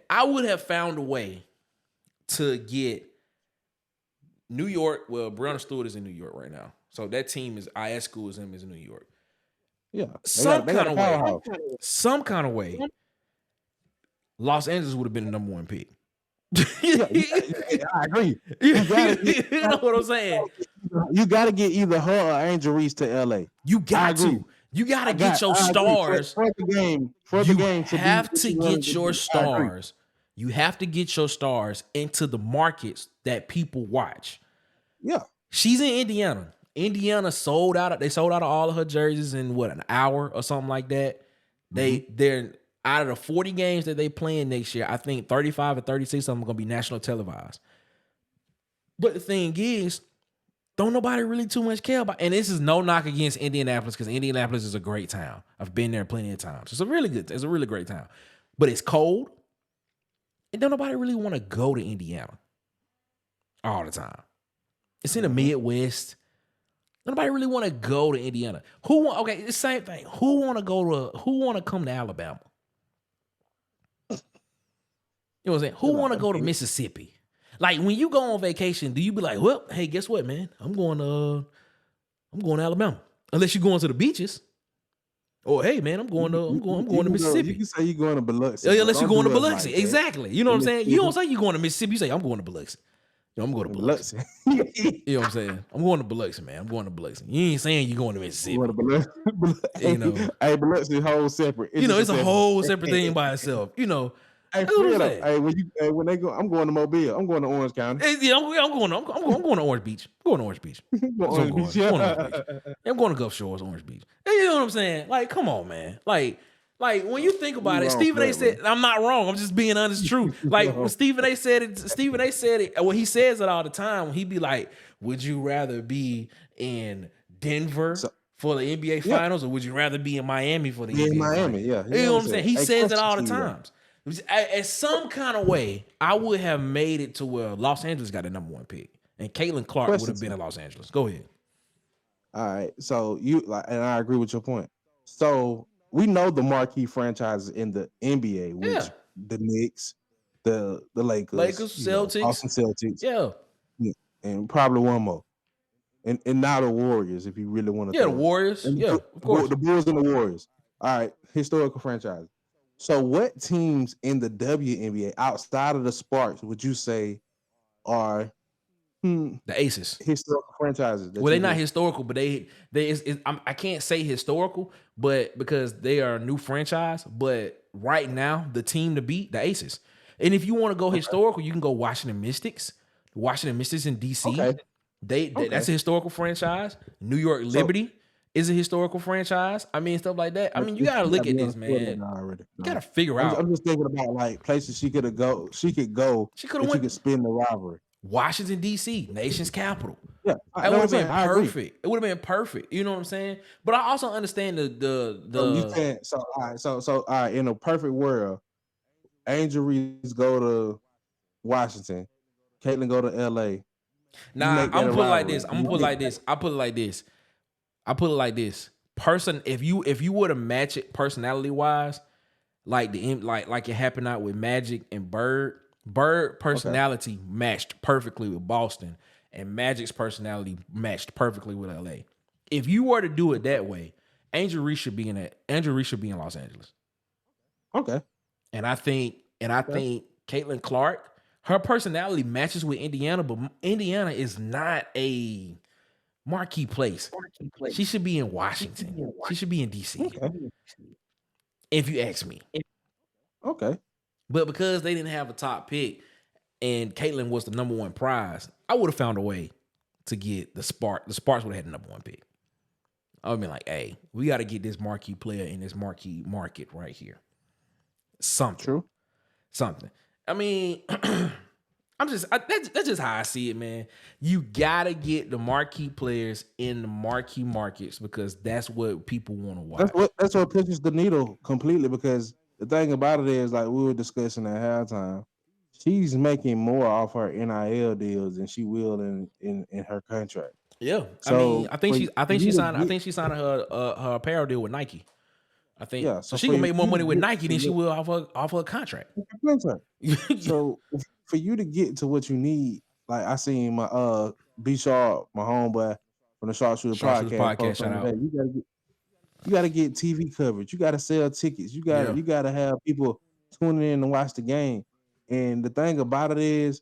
A: I would have found a way to get New York. Well, Breonna Stewart is in New York right now. So that team is IS school is in New York.
C: Yeah.
A: Some kind of way, Los Angeles would have been the number one pick.
C: I agree.
A: You know what I'm saying?
C: You got to get either her or Angel Reese to LA.
A: You got to. You got to get your stars.
C: For the game.
A: You have to get your stars. You have to get your stars into the markets that people watch.
C: Yeah.
A: She's in Indiana. Indiana sold out. They sold out of all of her jerseys in an hour or something like that. They're out of the 40 games that they playing next year, I think 35 or 36 of them are gonna be national televised. But the thing is, don't nobody really too much care about. And this is no knock against Indianapolis, because Indianapolis is a great town. I've been there plenty of times. It's a really great town. But it's cold. And don't nobody really want to go to Indiana all the time. It's in the Midwest. Nobody really want to go to Indiana. It's the same thing. Who want to come to Alabama? You know what I'm saying? Who want to go to Mississippi? Like, when you go on vacation, do you be like, well, hey, guess what, man? I'm going to Alabama. Unless you're going to the beaches. Or, hey, man, I'm going to Mississippi.
C: You can say you're going to Biloxi.
A: Unless you're going to Biloxi. Exactly. You know what I'm saying? You don't say you're going to Mississippi. You say, I'm going to Biloxi. I'm going to Biloxi. You know what I'm saying? I'm going to Biloxi, man. I'm going to Biloxi. You ain't saying you're going to Mississippi.
C: You know, hey, Biloxi is whole separate.
A: It's a whole separate thing by itself. You know.
C: Hey, when they go, I'm going to Mobile. I'm going to Orange County.
A: Yeah, I'm going to Orange Beach. I'm going to Orange Beach. I'm going to Gulf Shores, Orange Beach. You know what I'm saying? Like, come on, man. Like when you think about it, Stephen A. said, I'm not wrong. I'm just being honest, true. Like when Stephen A. said it. Well, he says it all the time. He'd be like, would you rather be in Denver for the NBA Finals, or would you rather be in Miami for the NBA
C: Miami?
A: Finals?
C: Yeah,
A: you know what I'm saying? He says it all the times. In some kind of way, I would have made it to where Los Angeles got the number one pick, and Caitlin Clark would have been in Los Angeles. Go ahead.
C: All right, so and I agree with your point. So we know the marquee franchises in the NBA, which the Knicks, the Lakers,
A: Celtics,
C: Boston Celtics,
A: yeah,
C: and probably one more, and now the Warriors, if you really want to.
A: Yeah, the Warriors. Of course,
C: the Bulls and the Warriors. All right, historical franchises. So what teams in the WNBA outside of the Sparks would you say are
A: the Aces?
C: Historical franchises.
A: Well, they're not historical, but I can't say historical, but because they are a new franchise. But right now, the team to beat, the Aces. And if you want to go historical, you can go Washington Mystics. Washington Mystics in DC. That's a historical franchise. New York Liberty is a historical franchise. I mean, stuff like that. I mean, you gotta
C: She
A: look
C: gotta
A: at
C: be on
A: this,
C: the toilet
A: man.
C: now already.
A: You
C: So,
A: gotta figure out.
C: I'm just thinking about like places she could go. She could go.
A: She could have
C: That you
A: went
C: could spin the rivalry.
A: Washington D.C., nation's capital.
C: Yeah,
A: That would have been
C: I agree.
A: perfect. It would have been perfect. You know what I'm saying? But I also understand the
C: So you saying all right? So all right. In a perfect world, Angel Reese go to Washington, Caitlyn go to L.A. You
A: Nah,
C: make that
A: I'm
C: a
A: gonna put it like
C: rivalry.
A: this. I'm gonna put it like this. I put it like this. I put it like this. If you were to match it personality wise, like like it happened out with Magic and Bird. Bird personality matched perfectly with Boston, and Magic's personality matched perfectly with LA. If you were to do it that way, Angel Reese should be in Los Angeles.
C: Okay.
A: And I think Caitlin Clark, her personality matches with Indiana, but Indiana is not a marquee place. She should be in Washington. She should be in DC.
C: Okay.
A: If you ask me.
C: Okay.
A: But because they didn't have a top pick and Caitlyn was the number one prize, I would have found a way to get the Sparks. The Sparks would have had the number one pick. I would have been like, hey, we got to get this marquee player in this marquee market right here. Something.
C: True.
A: Something. I mean, that's just how I see it, man. You got to get the marquee players in the marquee markets because that's what people want to watch.
C: That's what pushes the needle completely because the thing about it is, like we were discussing at halftime, she's making more off her NIL deals than she will in her contract.
A: Yeah,
C: so
A: I think she signed her apparel deal with Nike. I think so she can make more money with Nike than she will off her contract.
C: So for you to get to what you need, like I seen my B Sharp, my homeboy from the Sharpshooter podcast
A: shout out.
C: You got to get TV coverage. You got to sell tickets. You got to have people tuning in to watch the game. And the thing about it is,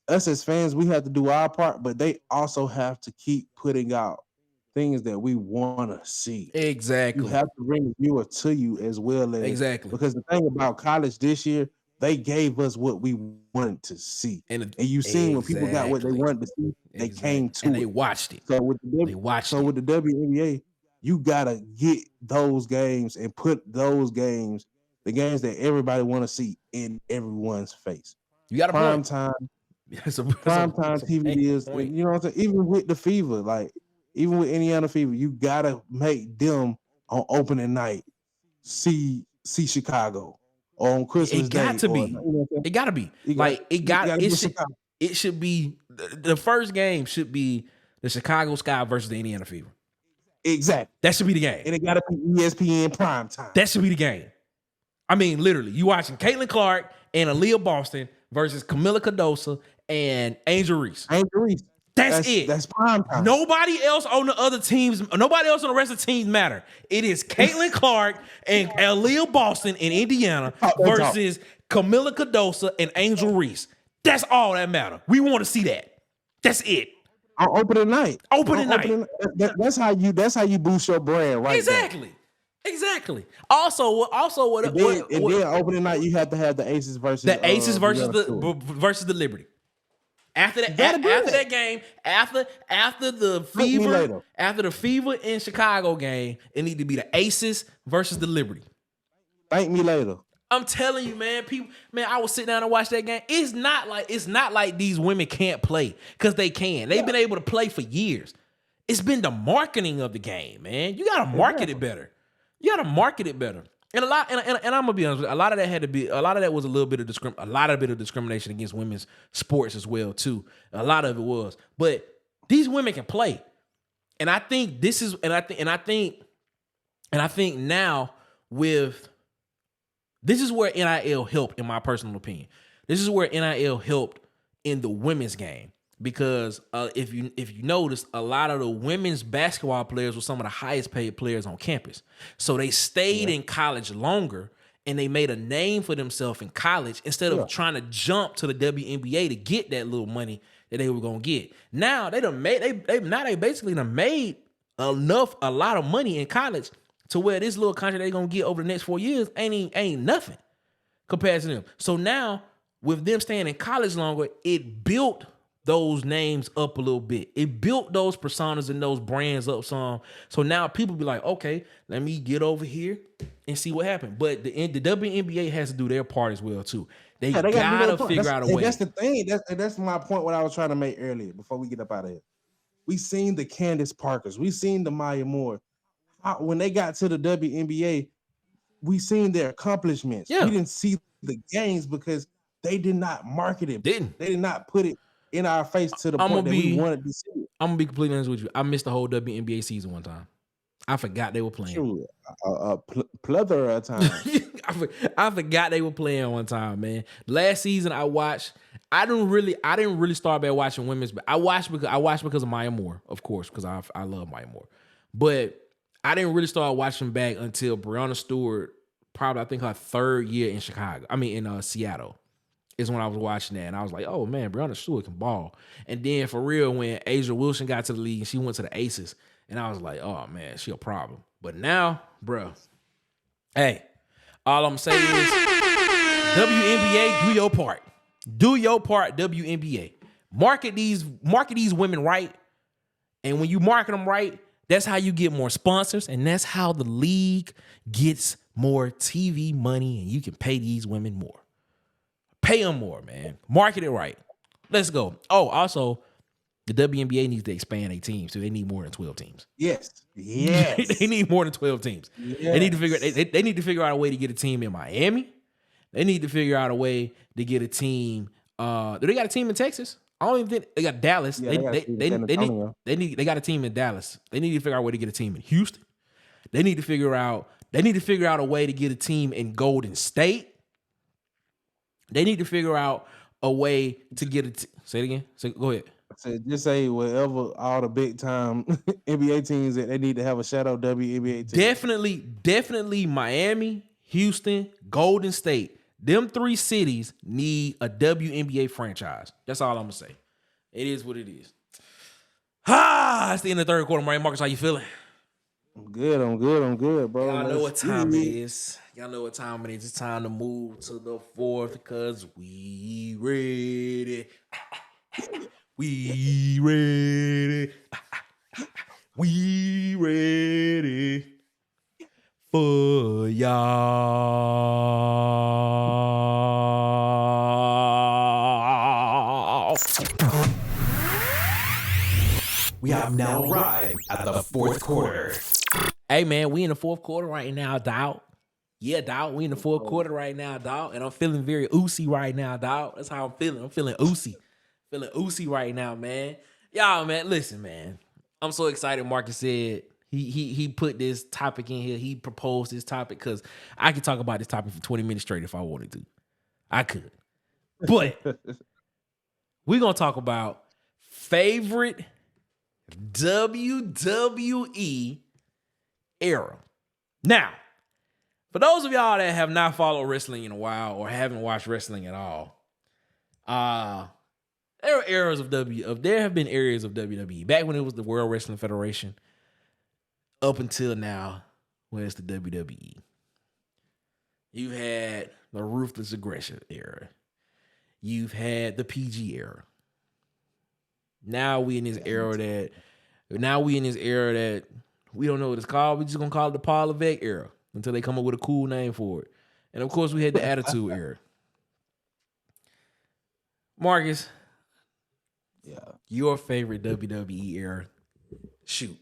C: us as fans, we have to do our part, but they also have to keep putting out things that we want to see.
A: Exactly.
C: You have to bring the viewer to you as well as
A: exactly.
C: Because the thing about college this year, they gave us what we wanted to see, and you seen when people got what they wanted to see, they came to
A: and
C: it.
A: They watched it.
C: So with the WNBA. You gotta get those games and put those games, the games that everybody want to see, in everyone's face.
A: You got a
C: prime time TV deals. You know what I'm saying? Even with the Fever, like even with Indiana Fever, you gotta make them on opening night see Chicago or on Christmas Day.
A: It gotta be. It should be the first game should be the Chicago Sky versus the Indiana Fever.
C: Exactly.
A: That should be the game.
C: And it got to be ESPN prime time.
A: That should be the game. I mean, literally, you watching Caitlin Clark and Aaliyah Boston versus Camila Cardoso and Angel Reese. That's it.
C: That's prime time.
A: Nobody else on the other teams, nobody else on the rest of the teams matter. It is Caitlin Clark and Aaliyah Boston in Indiana versus Camila Cardoso and Angel Reese. That's all that matter. We want to see that. That's it.
C: On opening night. That's how you boost your brand, right?
A: Exactly. Also,
C: and then opening night you have to have the Aces versus
A: the Liberty. After that game, after the Fever in Chicago game, it need to be the Aces versus the Liberty.
C: Thank me later.
A: I'm telling you, man. I will sit down and watch that game. It's not like these women can't play because they can. They've been able to play for years. It's been the marketing of the game, man. You gotta market it better. And I'm gonna be honest with you, a lot of that was a bit of discrimination against women's sports as well too. A lot of it was, but these women can play, and I think this is, and I think now with. This is where NIL helped, in my personal opinion. This is where NIL helped in the women's game because if you notice, a lot of the women's basketball players were some of the highest paid players on campus. So they stayed in college longer and they made a name for themselves in college instead of trying to jump to the WNBA to get that little money that they were gonna get. Now they basically made a lot of money in college. To where this little contract they're gonna get over the next 4 years ain't nothing compared to them. So now, with them staying in college longer, it built those names up a little bit. It built those personas and those brands up some. So now people be like, okay, let me get over here and see what happened. But the WNBA has to do their part as well too. They gotta figure out a way.
C: That's the thing. That's my point. What I was trying to make earlier before we get up out of here. We seen the Candace Parkers. We seen the Maya Moore. When they got to the WNBA, we seen their accomplishments.
A: Yeah.
C: We didn't see the gains because they did not market it.
A: They
C: did not put it in our face to the point that we wanted to see it.
A: I'm gonna be completely honest with you. I missed the whole WNBA season one time. I forgot they were playing.
C: True. A plethora of times.
A: I forgot they were playing one time, man. Last season I watched. I didn't really start back watching women's, but I watched because of Maya Moore, of course, because I love Maya Moore. But I didn't really start watching back until Breonna Stewart, probably I think her third year in Seattle, is when I was watching that, and I was like, oh man, Breonna Stewart can ball. And then for real, when Asia Wilson got to the league and she went to the Aces, and I was like, oh man, she a problem. But now, bro, hey, all I'm saying is WNBA, do your part. Do your part, WNBA. Market these women right. And when you market them right, that's how you get more sponsors. And that's how the league gets more TV money. And you can pay these women more. Pay them more, man. Market it right. Let's go. Oh, also, the WNBA needs to expand their teams. So they need more than 12 teams.
C: Yes.
A: They need more than 12 teams. Yes. They need to figure out a way to get a team in Miami. They need to figure out a way to get a team. Do they got a team in Texas? I don't even think they got Dallas.
C: Yeah,
A: they got a team in Dallas. They need to figure out a way to get a team in Houston. They need to figure out a way to get a team in Golden State. They need to figure out a way to get a say it again. Go ahead.
C: Just say wherever all the big time NBA teams that they need to have a shadow WNBA team.
A: Definitely Miami, Houston, Golden State. Them three cities need a WNBA franchise. That's all I'm gonna say. It is what it is. It's the end of the third quarter. Mario Marcus, how you feeling?
C: I'm good, bro.
A: Y'all know what time it is. It's time to move to the fourth because we ready. We ready. We ready for y'all.
B: We have now arrived at the fourth quarter.
A: Hey, man, we in the fourth quarter right now, dog. Yeah, dog, we in the fourth quarter right now, dog. And I'm feeling very oozy right now, dog. That's how I'm feeling. I'm feeling oozy. Feeling oozy right now, man. Y'all, man, listen, man. I'm so excited Marcus said he put this topic in here. He proposed this topic because I could talk about this topic for 20 minutes straight if I wanted to. I could. But we're going to talk about favorite WWE era. Now, for those of y'all that have not followed wrestling in a while or haven't watched wrestling at all, there have been areas of WWE back when it was the World Wrestling Federation, up until now, when it's the WWE. You had the Ruthless Aggression era. You've had the PG era. Now we in this era that we don't know what it's called. We're just gonna call it the Paul Levesque era until they come up with a cool name for it. And of course, we had the Attitude era. Marcus,
C: yeah,
A: your favorite WWE era? Shoot.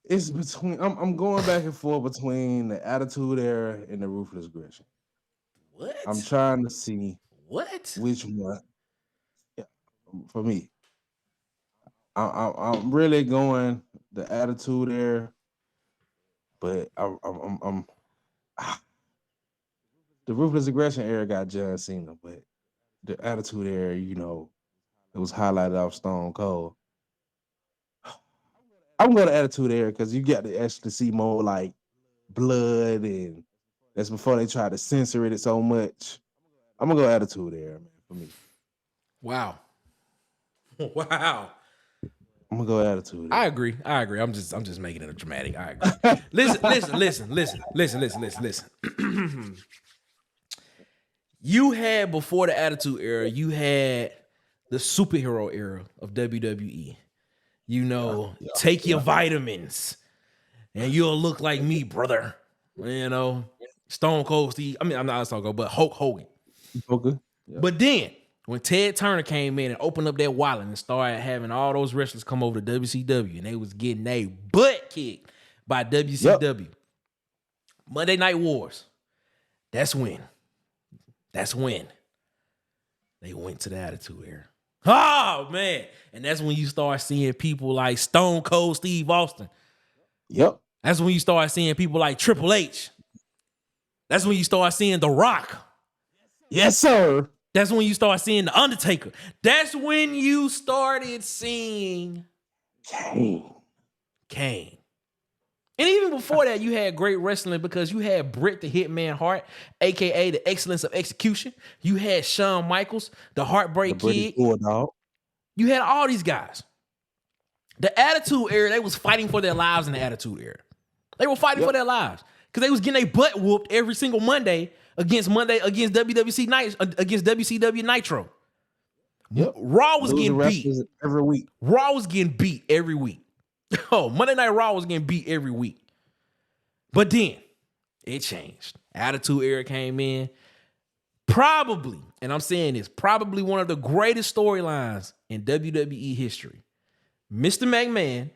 C: It's between. I'm going back and forth between the Attitude era and the Ruthless Aggression.
A: What?
C: I'm trying to see which one. Yeah, for me, I'm really going the Attitude era, but I'm the Ruthless Aggression era got John Cena, but the Attitude era, it was highlighted off Stone Cold. I'm going to Attitude era because you got to actually see more like blood, and that's before they try to censor it so much. I'm gonna go Attitude era, man, for me.
A: Wow.
C: I'm gonna go Attitude era.
A: I agree. I'm just making it a dramatic. I agree. Listen. You had before the Attitude era, you had the superhero era of WWE. You know, take your vitamins and you'll look like me, brother. You know, Stone Cold Steve. I mean, I'm not Stone Cold, but Hulk Hogan.
C: Okay. Yeah.
A: But then when Ted Turner came in and opened up that wallet and started having all those wrestlers come over to WCW and they was getting their butt kicked by WCW. Yep. Monday Night Wars. That's when they went to the Attitude Era. Oh, man. And that's when you start seeing people like Stone Cold Steve Austin.
C: Yep.
A: That's when you start seeing people like Triple H. That's when you start seeing The Rock.
C: Yes, sir.
A: That's when you start seeing The Undertaker. That's when you started seeing Kane. And even before that, you had great wrestling because you had Bret the Hitman Hart, a.k.a. the Excellence of Execution. You had Shawn Michaels, the Heartbreak Kid. You had all these guys. The Attitude Era, they was fighting for their lives in the Attitude Era. They were fighting for their lives because they was getting their butt whooped every single Monday against WCW Nitro.
C: Yep.
A: Raw was getting beat
C: every week.
A: Raw was getting beat every week. Oh, Monday Night Raw was getting beat every week. But then it changed. Attitude Era came in. Probably, and I'm saying this, probably one of the greatest storylines in WWE history. Mr. McMahon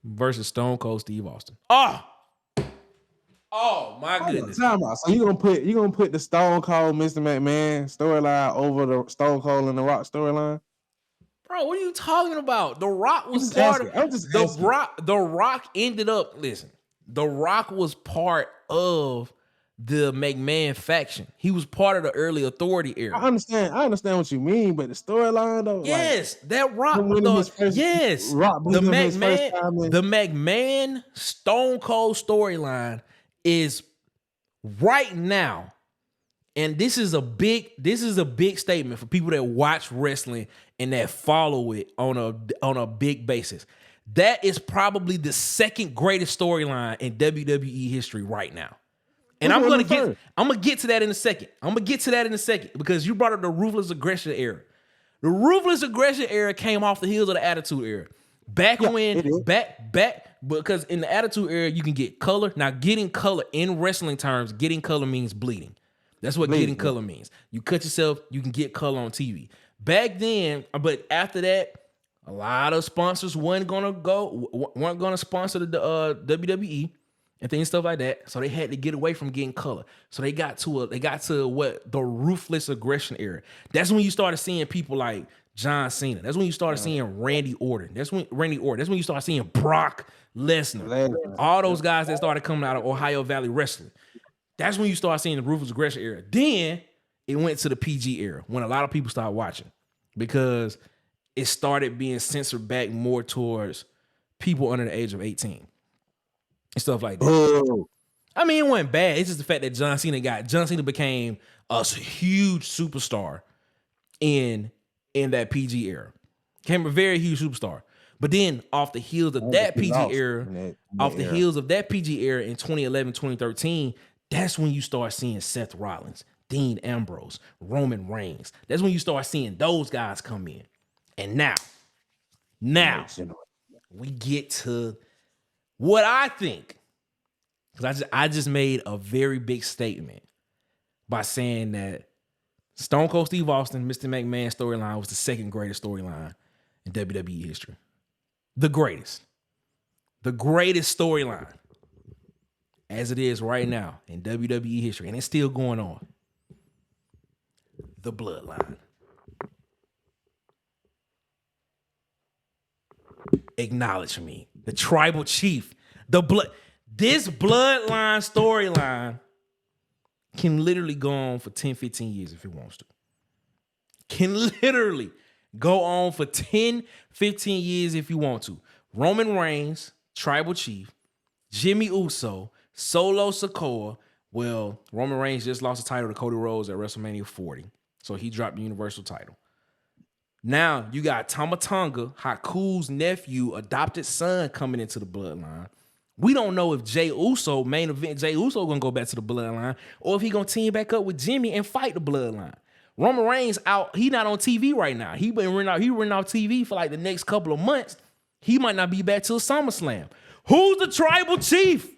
A: versus Stone Cold Steve Austin. Oh my goodness.
C: So you're gonna put the Stone Cold Mr. McMahon storyline over the Stone Cold and the Rock storyline?
A: Bro, what are you talking about? The Rock was part of The Rock ended up, listen, The Rock was part of the McMahon faction. He was part of the early Authority era.
C: I understand what you mean, but the storyline though,
A: yes, like, that Rock, the McMahon Stone Cold storyline is right now, and this is a big statement for people that watch wrestling and that follow it on a big basis. That is probably the second greatest storyline in WWE history right now. And I'm gonna get to that in a second. Because you brought up the Ruthless Aggression era. The Ruthless Aggression era came off the heels of the Attitude Era. Because in the Attitude Era, you can get color. Now, getting color in wrestling terms, getting color means bleeding. That's what getting color means. You cut yourself, you can get color on TV. Back then, but after that, a lot of sponsors weren't gonna sponsor the WWE and things, stuff like that. So they had to get away from getting color. So they got to the Ruthless Aggression era. That's when you started seeing people like John Cena. That's when you started seeing Randy Orton. That's when you started seeing Brock Lesnar. All those guys that started coming out of Ohio Valley Wrestling. That's when you start seeing the Ruthless Aggression era. Then it went to the PG era when a lot of people started watching because it started being censored back more towards people under the age of 18 and stuff like that. Oh. I mean, it wasn't bad. It's just the fact that John Cena became a huge superstar in that PG era. Became a very huge superstar. But then off the heels of that PG era, in 2011, 2013, that's when you start seeing Seth Rollins, Dean Ambrose, Roman Reigns. That's when you start seeing those guys come in. And now we get to what I think, because I just made a very big statement by saying that Stone Cold Steve Austin, Mr. McMahon storyline was the second greatest storyline in WWE history. The greatest storyline as it is right now in WWE history, and it's still going on. The Bloodline. Acknowledge me. The Tribal Chief. This Bloodline storyline can literally go on for 10, 15 years if it wants to. Can literally go on for 10, 15 years if you want to. Roman Reigns, Tribal Chief, Jimmy Uso, Solo Sikoa. Well, Roman Reigns just lost the title to Cody Rhodes at WrestleMania 40. So he dropped the Universal title. Now you got Tama Tonga, Haku's nephew, adopted son coming into the Bloodline. We don't know if Jey Uso, main event Jey Uso, gonna go back to the Bloodline, or if he gonna team back up with Jimmy and fight the Bloodline. Roman Reigns out. He not on TV right now. He running off TV for like the next couple of months. He might not be back till SummerSlam. Who's the tribal chief?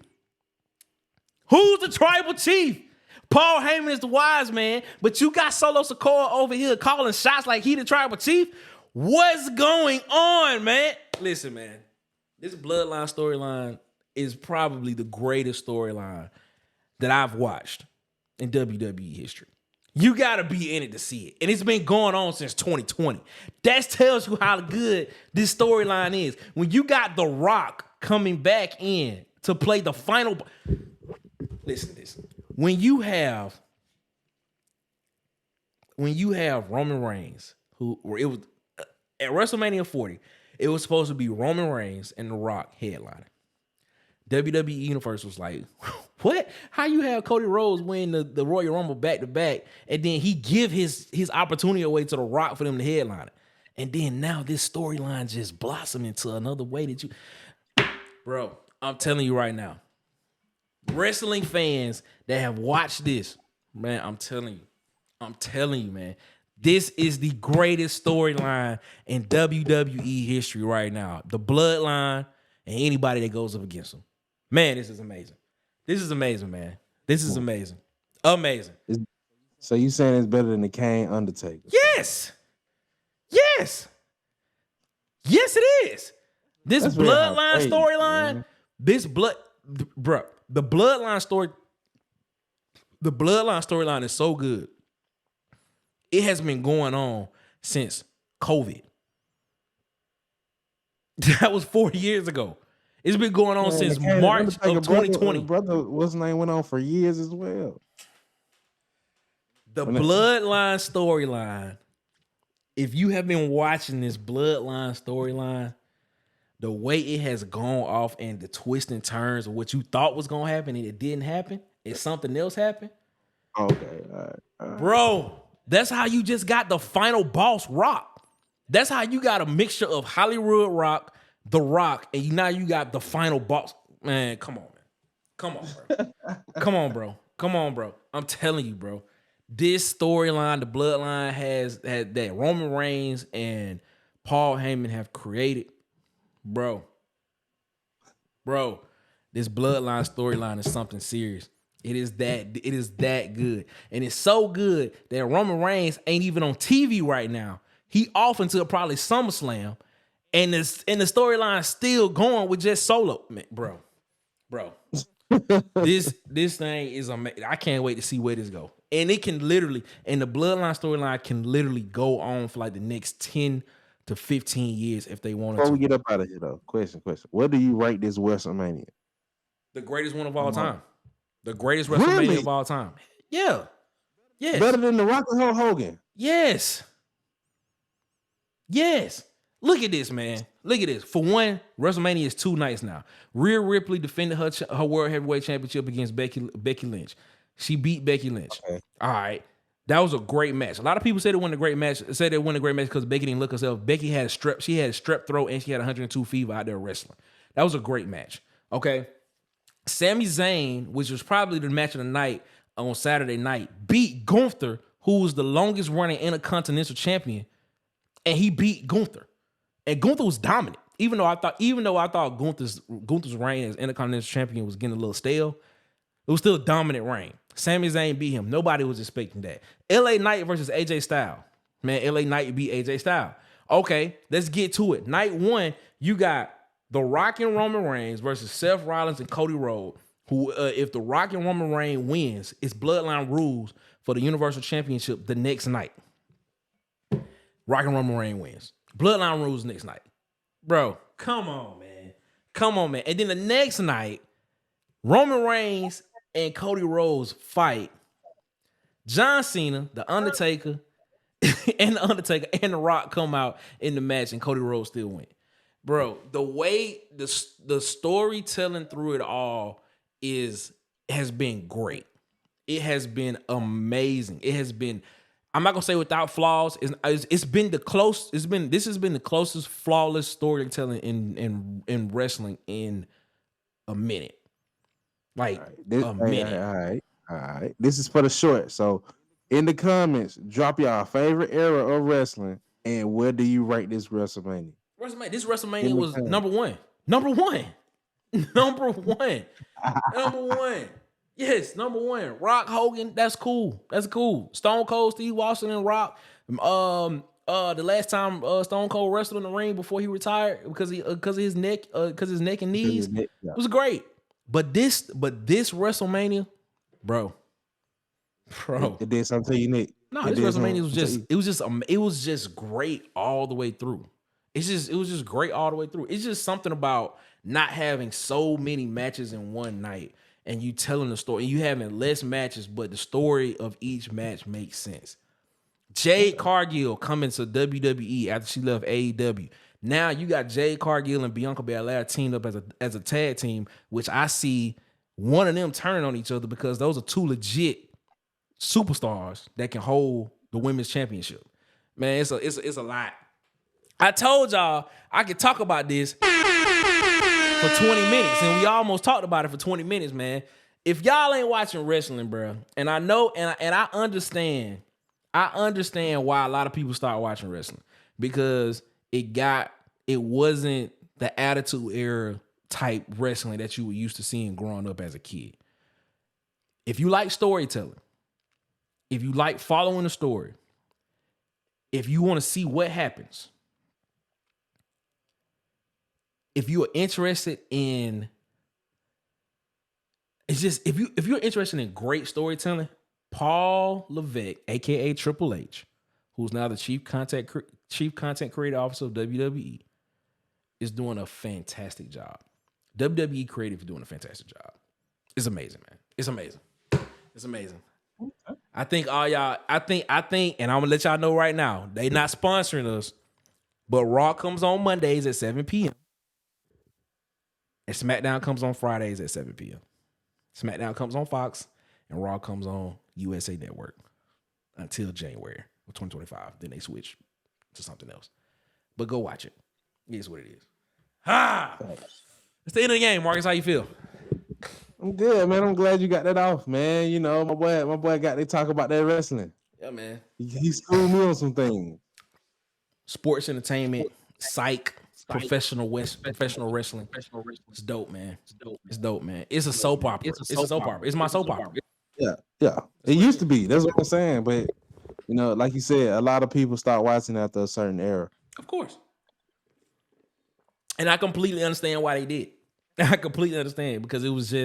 A: Who's the tribal chief? Paul Heyman is the wise man, but you got Solo Sikoa over here calling shots like he the tribal chief. What's going on, man? Listen, man, this Bloodline storyline is probably the greatest storyline that I've watched in WWE history. You got to be in it to see it. And it's been going on since 2020. That tells you how good this storyline is. When you got The Rock coming back in to play the final... Listen to this. When you have Roman Reigns, it was at WrestleMania 40, it was supposed to be Roman Reigns and The Rock headlining. WWE Universe was like, what? How you have Cody Rhodes win the Royal Rumble back-to-back, and then he give his opportunity away to The Rock for them to headline it? And then now this storyline just blossomed into another way that you... Bro, I'm telling you right now, wrestling fans that have watched this, man, I'm telling you, man, this is the greatest storyline in WWE history right now. The Bloodline and anybody that goes up against them. Man, this is amazing. This is amazing, man. This is amazing. Amazing.
C: So you saying it's better than the Kane Undertaker?
A: Yes. Yes. Yes, it is. This
C: That's
A: Bloodline
C: crazy,
A: storyline,
C: man.
A: the Bloodline storyline is so good. It has been going on since COVID. That was 4 years ago. It's been going on since March of 2020.
C: Brother, what's his name, went on for years as well.
A: The Bloodline storyline, if you have been watching this Bloodline storyline, the way it has gone off and the twists and turns of what you thought was going to happen and it didn't happen, and something else happened.
C: Okay, all right.
A: Bro, that's how you just got the final boss Rock. That's how you got a mixture of Hollywood Rock, The Rock, and now you got the final boss. Man, come on, man. Come on, bro. Come on, bro. I'm telling you, bro. This storyline, the Bloodline has that Roman Reigns and Paul Heyman have created. Bro, this Bloodline storyline is something serious. It is that good. And it's so good that Roman Reigns ain't even on TV right now. He off until probably SummerSlam. And the storyline still going with just Solo. Man, bro. This thing is amazing. I can't wait to see where this go. And it can literally, and the Bloodline storyline can literally go on for like the next 10 to 15 years if they wanted to.
C: Before we get up out of here, though, question. What do you rate this WrestleMania?
A: The greatest one of all time. The greatest WrestleMania of all time. Yeah. Yes.
C: Better than the Rock and Hulk Hogan.
A: Yes. Look at this, man. Look at this. For one, WrestleMania is 2 nights now. Rhea Ripley defended her World Heavyweight Championship against Becky Lynch. She beat Becky Lynch. Okay. All right. That was a great match. A lot of people said it won a great match. Said it won a great match because Becky didn't look herself. Becky had strep throat and she had 102 fever out there wrestling. That was a great match. Okay. Sami Zayn, which was probably the match of the night on Saturday night, beat Gunther, who was the longest running Intercontinental Champion, and he beat Gunther. And Gunther was dominant. Even though I thought Gunther's reign as Intercontinental Champion was getting a little stale, it was still a dominant reign. Sami Zayn beat him. Nobody was expecting that. LA Knight versus AJ Styles. Man, LA Knight beat AJ Styles. Okay, let's get to it. Night 1, you got The Rock and Roman Reigns versus Seth Rollins and Cody Rhodes, who, if The Rock and Roman Reigns wins, it's Bloodline rules for the Universal Championship the next night. Rock and Roman Reigns wins. Bloodline rules next night. Bro, come on, man. And then the next night, Roman Reigns and Cody Rhodes fight. John Cena, The Undertaker, and The Rock come out in the match, and Cody Rhodes still win. Bro, the way the storytelling through it all has been great. It has been amazing. It has been, I'm not gonna say without flaws. This has been the closest flawless storytelling in wrestling in a minute. Like a minute.
C: All right. This is for the short. So In the comments, drop y'all favorite era of wrestling and where do you rate this WrestleMania?
A: This WrestleMania was number one. Number one. Number one. Number one. Yes, number one. Rock Hogan, that's cool. That's cool. Stone Cold, Steve Austin, and Rock. The last time Stone Cold wrestled in the ring before he retired because of his neck, his neck and knees, it was great. But this WrestleMania, bro.
C: It did something to you, Nick.
A: No, this WrestleMania was just great all the way through. It was just great all the way through. It's just something about not having so many matches in one night and you telling the story. You having less matches, but the story of each match makes sense. Jade Cargill coming to WWE after she left AEW. Now you got Jade Cargill and Bianca Belair teamed up as a tag team, which I see one of them turning on each other because those are two legit superstars that can hold the women's championship. Man, it's a lot. I told y'all I could talk about this for 20 minutes, and we almost talked about it for 20 minutes, man. If y'all ain't watching wrestling, bro, and I know, and I understand why a lot of people start watching wrestling because it wasn't the Attitude Era type wrestling that you were used to seeing growing up as a kid. If you like storytelling, if you like following the story, if you want to see what happens, if you are interested in, if you're interested in great storytelling, Paul Levesque, aka Triple H, who's now the chief content creative officer of WWE, is doing a fantastic job. WWE Creative is doing a fantastic job. It's amazing, man. It's amazing. It's amazing. I think all y'all, I think, and I'm gonna let y'all know right now, they not sponsoring us, but Raw comes on Mondays at 7 p.m. and SmackDown comes on Fridays at 7 p.m. SmackDown comes on Fox and Raw comes on USA Network until January of 2025. Then they switch to something else. But go watch it. It is what it is. It's the end of the game, Marcus. How you feel?
C: I'm good, man. I'm glad you got that off, man. You know, my boy got to talk about that wrestling.
A: Yeah, man.
C: He schooled me on some things.
A: Sports entertainment, psych, professional wrestling. It's dope, man. It's dope, man. It's a soap opera. It's a soap opera. It's my soap opera.
C: Yeah. It used to be. That's what I'm saying. But you know, like you said, a lot of people start watching after a certain era.
A: Of course. And I completely understand why they did. I completely understand because it was
C: Do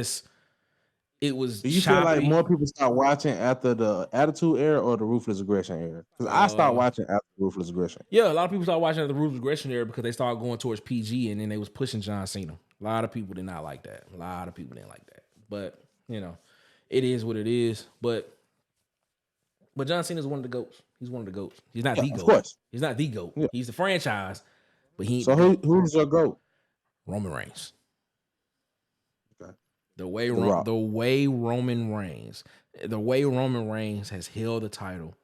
C: you feel like more people start watching after the Attitude Era or the Ruthless Aggression Era? Because I start watching after Ruthless Aggression.
A: Yeah, a lot of people start watching after the Ruthless Aggression Era because they started going towards PG and then they was pushing John Cena. A lot of people did not like that. A lot of people didn't like that. But, you know, it is what it is. But John Cena is one of the GOATs. He's one of the GOATs. He's not the GOAT. Of course. He's not the GOAT. Yeah. He's the franchise, but he.
C: So who's your GOAT?
A: Roman Reigns.
C: Okay.
A: The way Roman Reigns has held the title,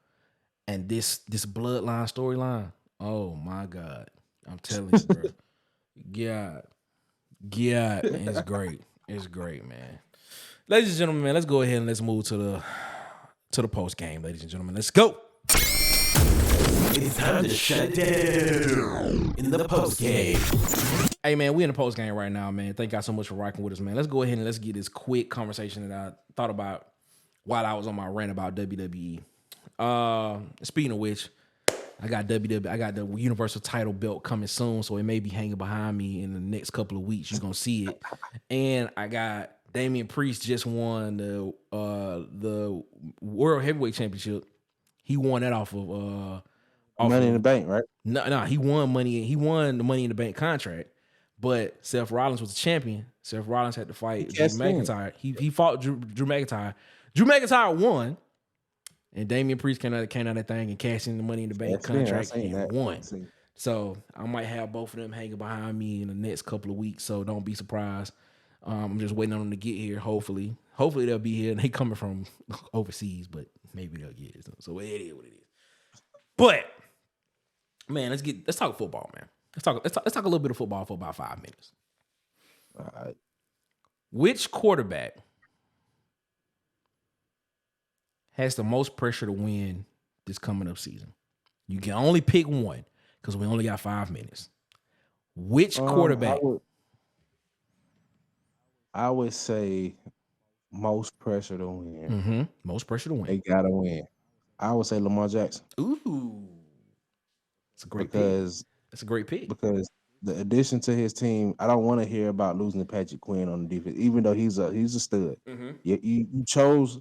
A: and this bloodline storyline. Oh my God, I'm telling you, bro. God, man, it's great. It's great, man. Ladies and gentlemen, man, let's go ahead and let's move to the post game, ladies and gentlemen. Let's go.
B: It's time to shut down in the post game.
A: Hey, man, we in the post game right now, man. Thank y'all so much for rocking with us, man. Let's go ahead and let's get this quick conversation that I thought about while I was on my rant about WWE. Speaking of which, I got the Universal title belt coming soon, so it may be hanging behind me in the next couple of weeks. You're gonna see it. And I got Damian Priest just won the World Heavyweight Championship. He won that off of
C: Money in the Bank, right?
A: No, he won the Money in the Bank contract. But Seth Rollins was the champion. Seth Rollins had to fight Drew McIntyre. He fought Drew McIntyre. Drew McIntyre won. And Damian Priest came out of that thing and cashed in the Money in the Bank contract and won. So I might have both of them hanging behind me in the next couple of weeks. So don't be surprised. I'm just waiting on them to get here. Hopefully they'll be here. And they coming from overseas, but maybe they'll get it. So it is what it is. But man, let's talk football, man. Let's talk a little bit of football for about 5 minutes.
C: All right.
A: Which quarterback has the most pressure to win this coming up season? You can only pick one because we only got 5 minutes. Which quarterback?
C: I would say most pressure to win.
A: Most pressure to win.
C: They gotta win. I would say Lamar Jackson.
A: Ooh. It's a great
C: because
A: pick. That's a great pick.
C: Because the addition to his team, I don't want to hear about losing Patrick Quinn on the defense, even though he's a stud. You chose.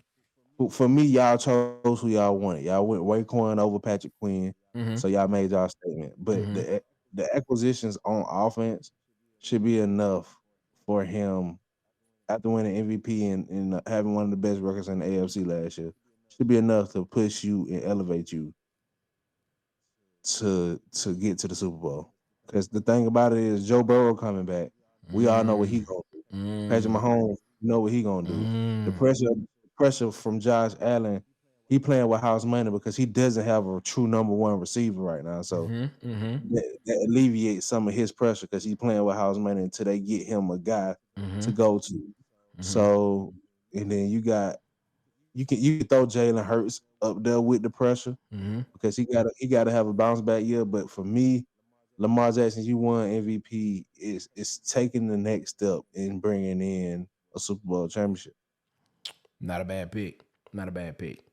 C: For me, y'all chose who y'all wanted. Y'all went Raekwon over Patrick Quinn, so y'all made y'all statement. But the acquisitions on offense should be enough for him after winning MVP and having one of the best records in the AFC last year. Should be enough to push you and elevate you to get to the Super Bowl. Because the thing about it is Joe Burrow coming back. We all know what he gonna do. Patrick Mahomes know what he gonna do. The pressure from Josh Allen, he playing with house money because he doesn't have a true number one receiver right now. So that alleviates some of his pressure because he's playing with house money until they get him a guy to go to. So, and then you can throw Jalen Hurts up there with the pressure because he gotta have a bounce back year. But for me, Lamar Jackson, you won MVP, is taking the next step in bringing in a Super Bowl championship.
A: Not a bad pick. Not a bad pick.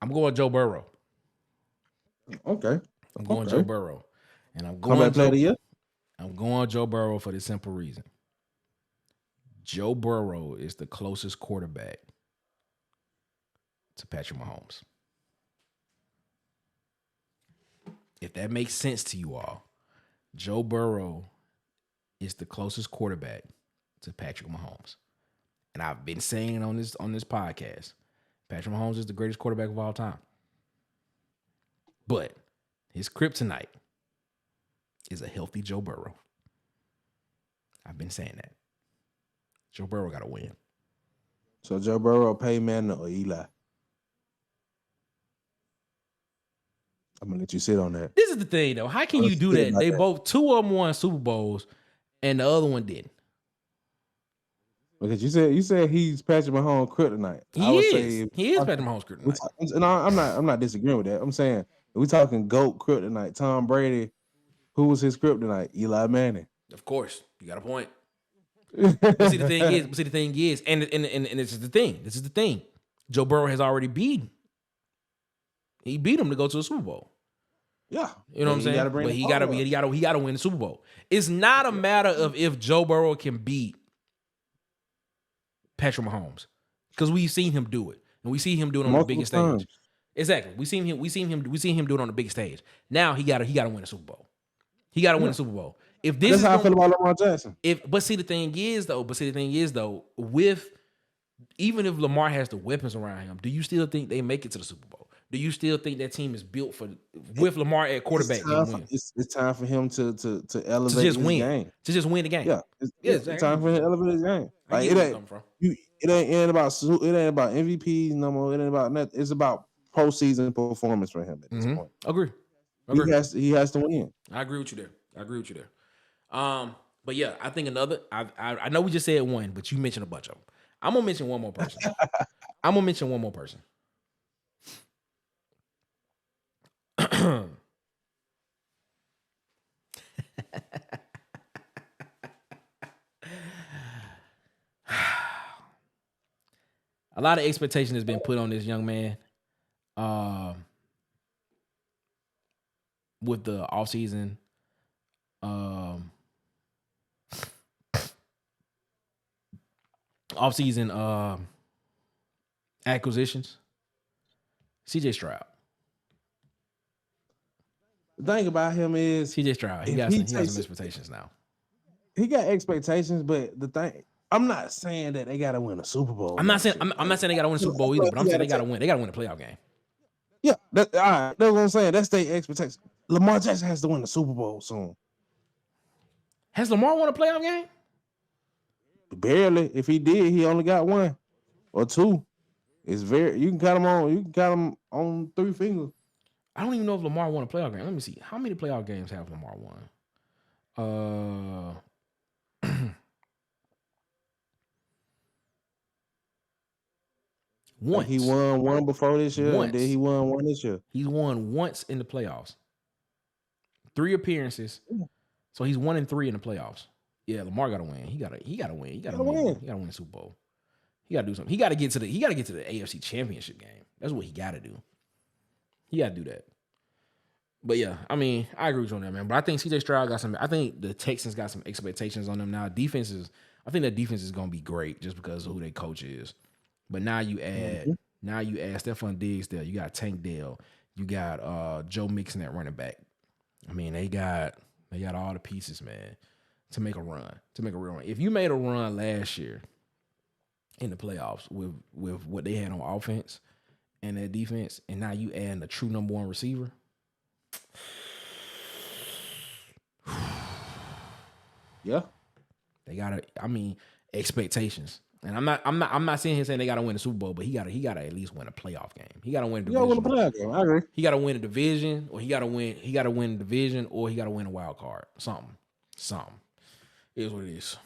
A: I'm going Joe Burrow.
C: Okay.
A: I'm going Joe Burrow. And I'm
C: going
A: going
C: player of the year?
A: I'm going Joe Burrow for the simple reason. Joe Burrow is the closest quarterback to Patrick Mahomes. If that makes sense to you all, Joe Burrow is the closest quarterback to Patrick Mahomes. And I've been saying it on this podcast. Patrick Mahomes is the greatest quarterback of all time. But his kryptonite is a healthy Joe Burrow. I've been saying that. Joe Burrow got to win.
C: So Joe Burrow, Peyton Manning, or Eli? I'm gonna let you sit on that.
A: This is the thing, though. How can you do that? They both, two of them won Super Bowls, and the other one didn't.
C: Because you said he's Patrick Mahomes' kryptonite.
A: He is Patrick Mahomes' kryptonite.
C: And I'm not disagreeing with that. I'm saying if we talking GOAT kryptonite, Tom Brady, who was his kryptonite? Eli Manning.
A: Of course, you got a point. But see, the thing is, and this is the thing. This is the thing. Joe Burrow has already beaten. He beat him to go to the Super Bowl.
C: Yeah,
A: you know what I'm saying. But he got to win the Super Bowl. It's not a matter of if Joe Burrow can beat Patrick Mahomes, because we've seen him do it, and we see him do it on the biggest stage. Exactly, we seen him do it on the biggest stage. Now he got to win a Super Bowl. He got to win a Super Bowl. If this
C: That's how I feel about Lamar Jackson.
A: But see, the thing is though, with even if Lamar has the weapons around him, do you still think they make it to the Super Bowl? Do you still think that team is built with Lamar at quarterback?
C: It's time for him to elevate his game.
A: To just win the game.
C: Yeah, it's time for him to elevate his game. Like it ain't about MVP no more. It ain't about nothing. It's about postseason performance for him at this point.
A: Agree.
C: He has to win.
A: I agree with you there. But yeah, I think another. I know we just said one, but you mentioned a bunch of them. I'm gonna mention one more person. A lot of expectation has been put on this young man with the offseason acquisitions. CJ Stroud.
C: The thing about him is
A: CJ Stroud. He got some expectations now.
C: He got expectations, but the thing, I'm not saying that they got to win a Super Bowl.
A: I'm not saying they got to win a Super Bowl either, but I'm saying they got to win. They got to win a playoff game.
C: Yeah, all right. That's what I'm saying. That's their expectation. Lamar Jackson has to win the Super Bowl soon.
A: Has Lamar won a playoff game?
C: Barely. If he did, he only got one or two. It's you can count them on 3 fingers.
A: I don't even know if Lamar won a playoff game. Let me see. How many playoff games have Lamar won?
C: Like he
A: Once.
C: won one before this year, and then he won one this year.
A: He's won once in the playoffs. 3 appearances. So he's 1-3 in the playoffs. Yeah, Lamar gotta win. He gotta win. He gotta win. He gotta win the Super Bowl. He gotta do something. He gotta get to the AFC Championship game. That's what he gotta do. He gotta do that. But yeah, I mean, I agree with you on that, man. But I think CJ Stroud got some. I think the Texans got some expectations on them now. I think that defense is gonna be great just because of who their coach is. But now you add Stephon Diggs there. You got Tank Dell. You got Joe Mixon at running back. I mean, they got all the pieces, man, to make a run, to make a real run. If you made a run last year in the playoffs with what they had on offense and their defense, and now you add a true number 1 receiver.
C: Yeah.
A: They gotta, I mean, expectations. And I'm not sitting here saying they gotta win the Super Bowl, but he gotta at least win a playoff game. He gotta win a division.
C: Win a playoff game. I agree.
A: He gotta win a division, or he gotta win a division, or he gotta win a wild card. Something. It is what it is.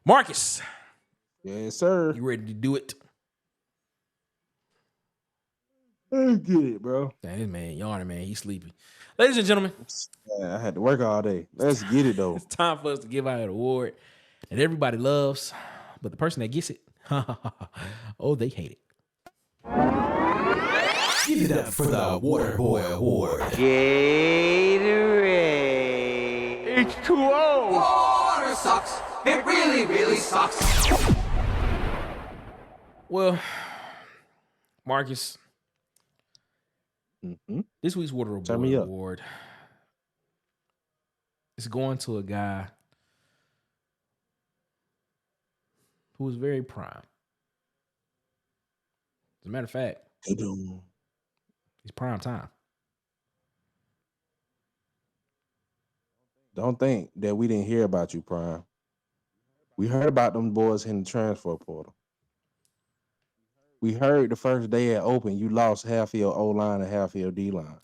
A: Marcus.
C: Yes, sir.
A: You ready to do it?
C: Let's get it, bro.
A: Damn, this man yawning, man. He's sleepy. Ladies and gentlemen.
C: Yeah, I had to work all day. Let's get it, though.
A: It's time for us to give out an award that everybody loves, but the person that gets it, oh, they hate it.
B: Give it up for the Water Boy Award.
D: Gatorade.
E: H2O. Water sucks. It really, really sucks.
A: Well, Marcus, this week's Water
C: Turn
A: Boy
C: me up.
A: Award is going to a guy who was very prime. As a matter of fact, he's prime time.
C: Don't think that we didn't hear about you, Prime. We heard about them boys in the transfer portal. We heard the first day at open, you lost half of your O-line and half of your D-line.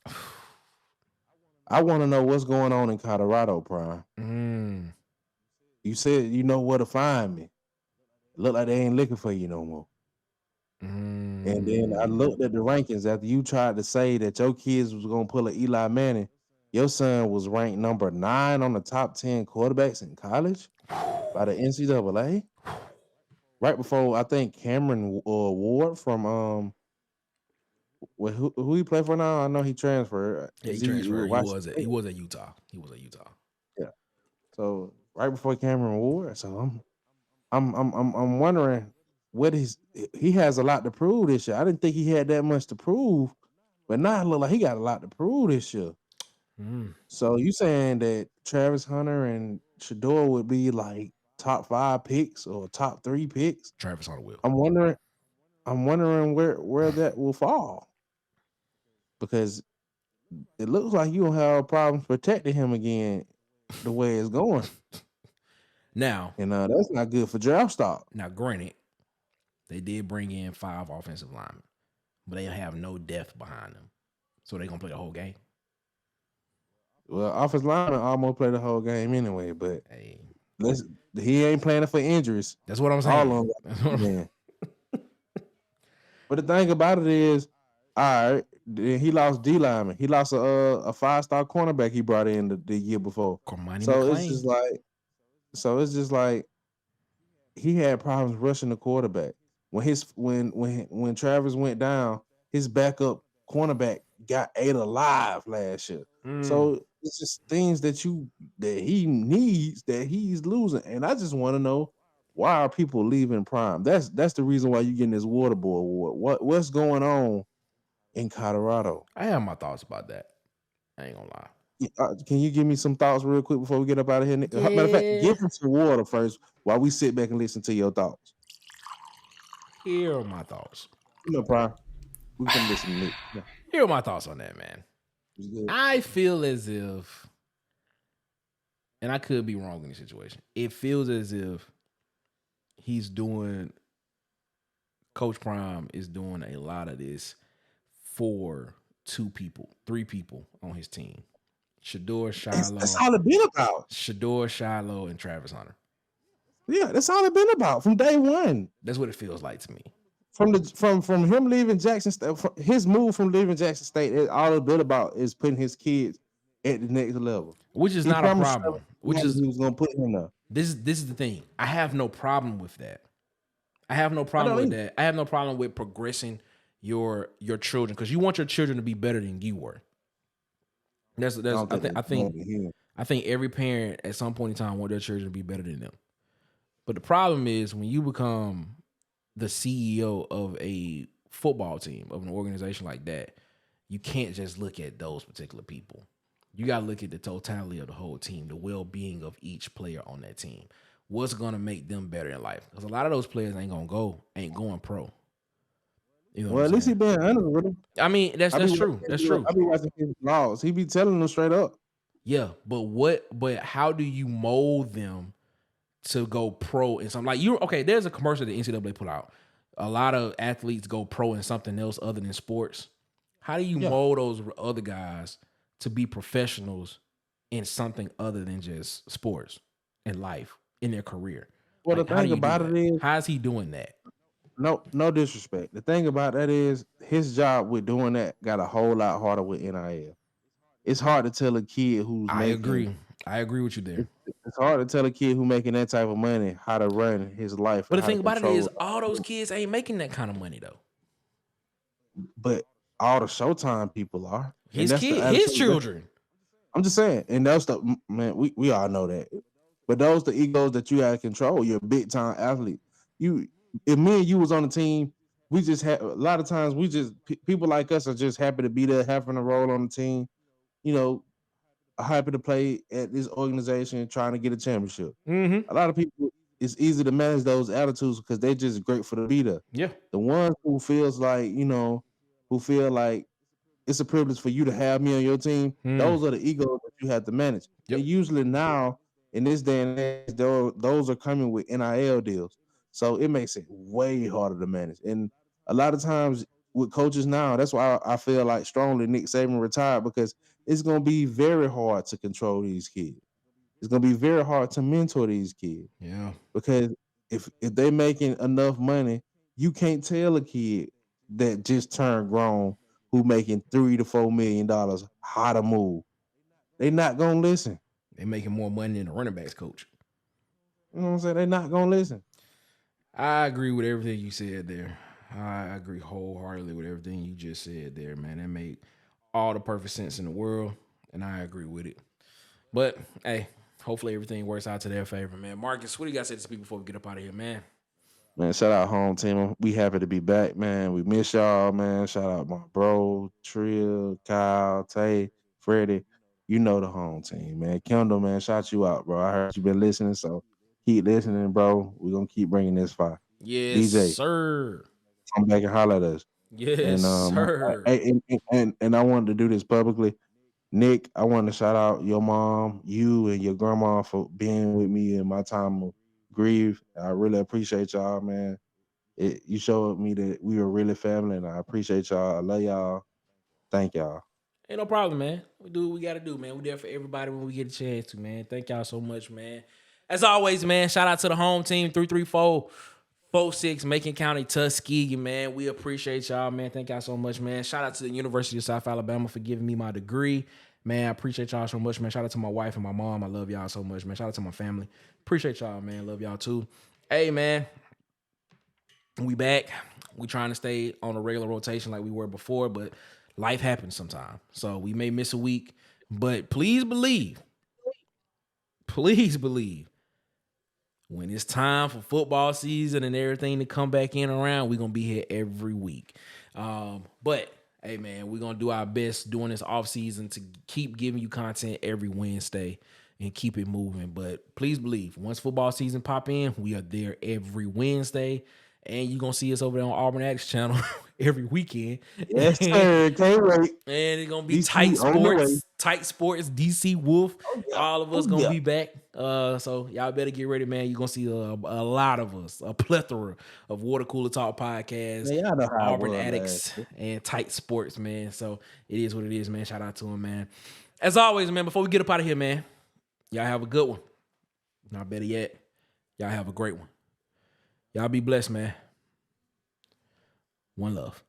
C: I want to know what's going on in Colorado, Prime. You said you know where to find me. Look like they ain't looking for you no more. And then I looked at the rankings after you tried to say that your kids was going to pull an Eli Manning. Your son was ranked number 9 on the top 10 quarterbacks in college by the NCAA. Right before, I think, Cameron Ward from who he play for now? I know he transferred.
A: Yeah, he transferred. He was at Utah.
C: Yeah. So right before Cameron Ward. So I'm wondering what he has a lot to prove this year. I didn't think he had that much to prove, but now it look like he got a lot to prove this year. So you saying that Travis Hunter and Shador would be like top 5 picks or top 3 picks?
A: Travis Hunter will.
C: I'm wondering where that will fall, because it looks like you don't have problems protecting him again the way it's going.
A: Now,
C: and that's not good for draft stock.
A: Now, granted, they did bring in 5 offensive linemen, but they have no depth behind them, so they're gonna play the whole game.
C: Well, offensive lineman almost played the whole game anyway, but
A: hey,
C: he ain't playing for injuries.
A: That's what I'm saying.
C: But the thing about it is, all right, he lost D lineman. He lost a 5-star cornerback he brought in the year before. So it's just like he had problems rushing the quarterback. When Travis went down, his backup cornerback got ate alive last year. So it's just things that he needs that he's losing. And I just want to know, why are people leaving Prime? That's the reason why you're getting this Water Boy Award. What's going on in Colorado?
A: I have my thoughts about that. I ain't gonna lie.
C: Can you give me some thoughts real quick before we get up out of here? Yeah. Matter of fact, give him some water first while we sit back and listen to your thoughts.
A: Here are my thoughts.
C: Prime. We can listen to it. Yeah.
A: Here are my thoughts on that, man. I feel as if, and I could be wrong in this situation, it feels as if Coach Prime is doing a lot of this for 3 people on his team. Shador, Shiloh.
C: That's all it's been about.
A: Shador, Shiloh, and Travis Hunter.
C: Yeah, that's all it's been about from day one.
A: That's what it feels like to me.
C: from him leaving Jackson State, his move from leaving Jackson State, all it's been about is putting his kids at the next level.
A: Which is
C: He
A: not a
C: promised
A: problem. Which
C: he
A: is
C: was gonna put him there.
A: this is the thing. I have no problem with that. I have no problem with that. I have no problem with progressing your children because you want your children to be better than you were. I think every parent at some point in time want their children to be better than them. But the problem is when you become the CEO of a football team, of an organization like that, you can't just look at those particular people. You got to look at the totality of the whole team, the well-being of each player on that team. What's going to make them better in life? Because a lot of those players ain't going pro. You know
C: well, at least he being honest with him.
A: I mean, that's true. That's true.
C: I be watching his vlogs. He be telling them straight up.
A: Yeah, but how do you mold them to go pro in something? Like there's a commercial that the NCAA put out. A lot of athletes go pro in something else other than sports. How do you mold those other guys to be professionals in something other than just sports and life in their career?
C: Well, the thing about it is,
A: how is he doing that?
C: No disrespect. The thing about that is his job with doing that got a whole lot harder with NIL. It's hard to tell a kid who's
A: I agree with you there.
C: It's hard to tell a kid who making that type of money how to run his life.
A: But the thing about it is all those kids ain't making that kind of money though.
C: But all the Showtime people are.
A: His children.
C: I'm just saying. And that's the man, we all know that. But those the egos that you have control. You're a big time athlete. If me and you was on the team, we just have a lot of times people like us are just happy to be there, having a role on the team, happy to play at this organization trying to get a championship.
A: Mm-hmm.
C: A lot of people, it's easy to manage those attitudes because they're just grateful to be there.
A: Yeah.
C: The ones who feels like, who feel like it's a privilege for you to have me on your team, those are the egos that you have to manage.
A: Yep.
C: And usually now, in this day and age, those are coming with NIL deals. So it makes it way harder to manage. And a lot of times with coaches now, that's why I feel like strongly Nick Saban retired, because it's going to be very hard to control these kids. It's going to be very hard to mentor these kids.
A: Yeah.
C: Because if they're making enough money, you can't tell a kid that just turned grown who making $3 to $4 million how to move. They're not going to listen.
A: They're making more money than the running backs coach.
C: You know what I'm saying? They're not going to listen.
A: I agree with everything you said there. I agree wholeheartedly with everything you just said there, man. That made all the perfect sense in the world, and I agree with it. But, hey, hopefully everything works out to their favor, man. Marcus, what do you got to say to speak before we get up out of here, man?
C: Man, shout out home team. We happy to be back, man. We miss y'all, man. Shout out my bro, Trill, Kyle, Tay, Freddie. You know the home team, man. Kendall, man, shout you out, bro. I heard you been listening, so keep listening, bro. We're going to keep bringing this fire.
A: Yes,
C: DJ,
A: sir.
C: Come back and holler at us.
A: Yes, sir.
C: And I wanted to do this publicly. Nick, I want to shout out your mom, you, and your grandma for being with me in my time of grief. I really appreciate y'all, man. You showed me that we were really family, and I appreciate y'all. I love y'all. Thank y'all.
A: Ain't no problem, man. We do what we got to do, man. We there for everybody when we get a chance to, man. Thank y'all so much, man. As always, man, shout out to the home team, 334-46, Macon County, Tuskegee, man. We appreciate y'all, man. Thank y'all so much, man. Shout out to the University of South Alabama for giving me my degree. Man, I appreciate y'all so much, man. Shout out to my wife and my mom. I love y'all so much, man. Shout out to my family. Appreciate y'all, man. Love y'all too. Hey, man, we back. We trying to stay on a regular rotation like we were before, but life happens sometimes. So we may miss a week, but please believe, when it's time for football season and everything to come back in around, we're going to be here every week. But, hey, man, we're going to do our best during this offseason to keep giving you content every Wednesday and keep it moving. But please believe, once football season pop in, we are there every Wednesday. And you're going to see us over there on Auburn Addicts channel every weekend.
C: Yes, sir. Can't wait.
A: And it's going to be
C: DC
A: Tight Sports, DC Wolf. Oh, yeah. All of us going to be back. So y'all better get ready, man. You're going to see a lot of us, a plethora of Water Cooler Talk podcasts, Auburn Addicts, and Tight Sports, man. So it is what it is, man. Shout out to them, man. As always, man, before we get up out of here, man, y'all have a good one. Not better yet, y'all have a great one. Y'all be blessed, man. One love.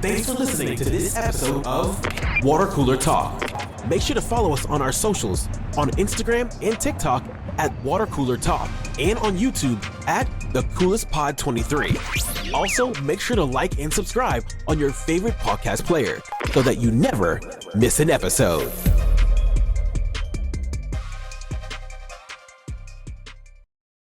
B: Thanks for listening to this episode of Water Cooler Talk. Make sure to follow us on our socials on Instagram and TikTok at Water Cooler Talk and on YouTube at The Coolest Pod 23. Also, make sure to like and subscribe on your favorite podcast player so that you never miss an episode.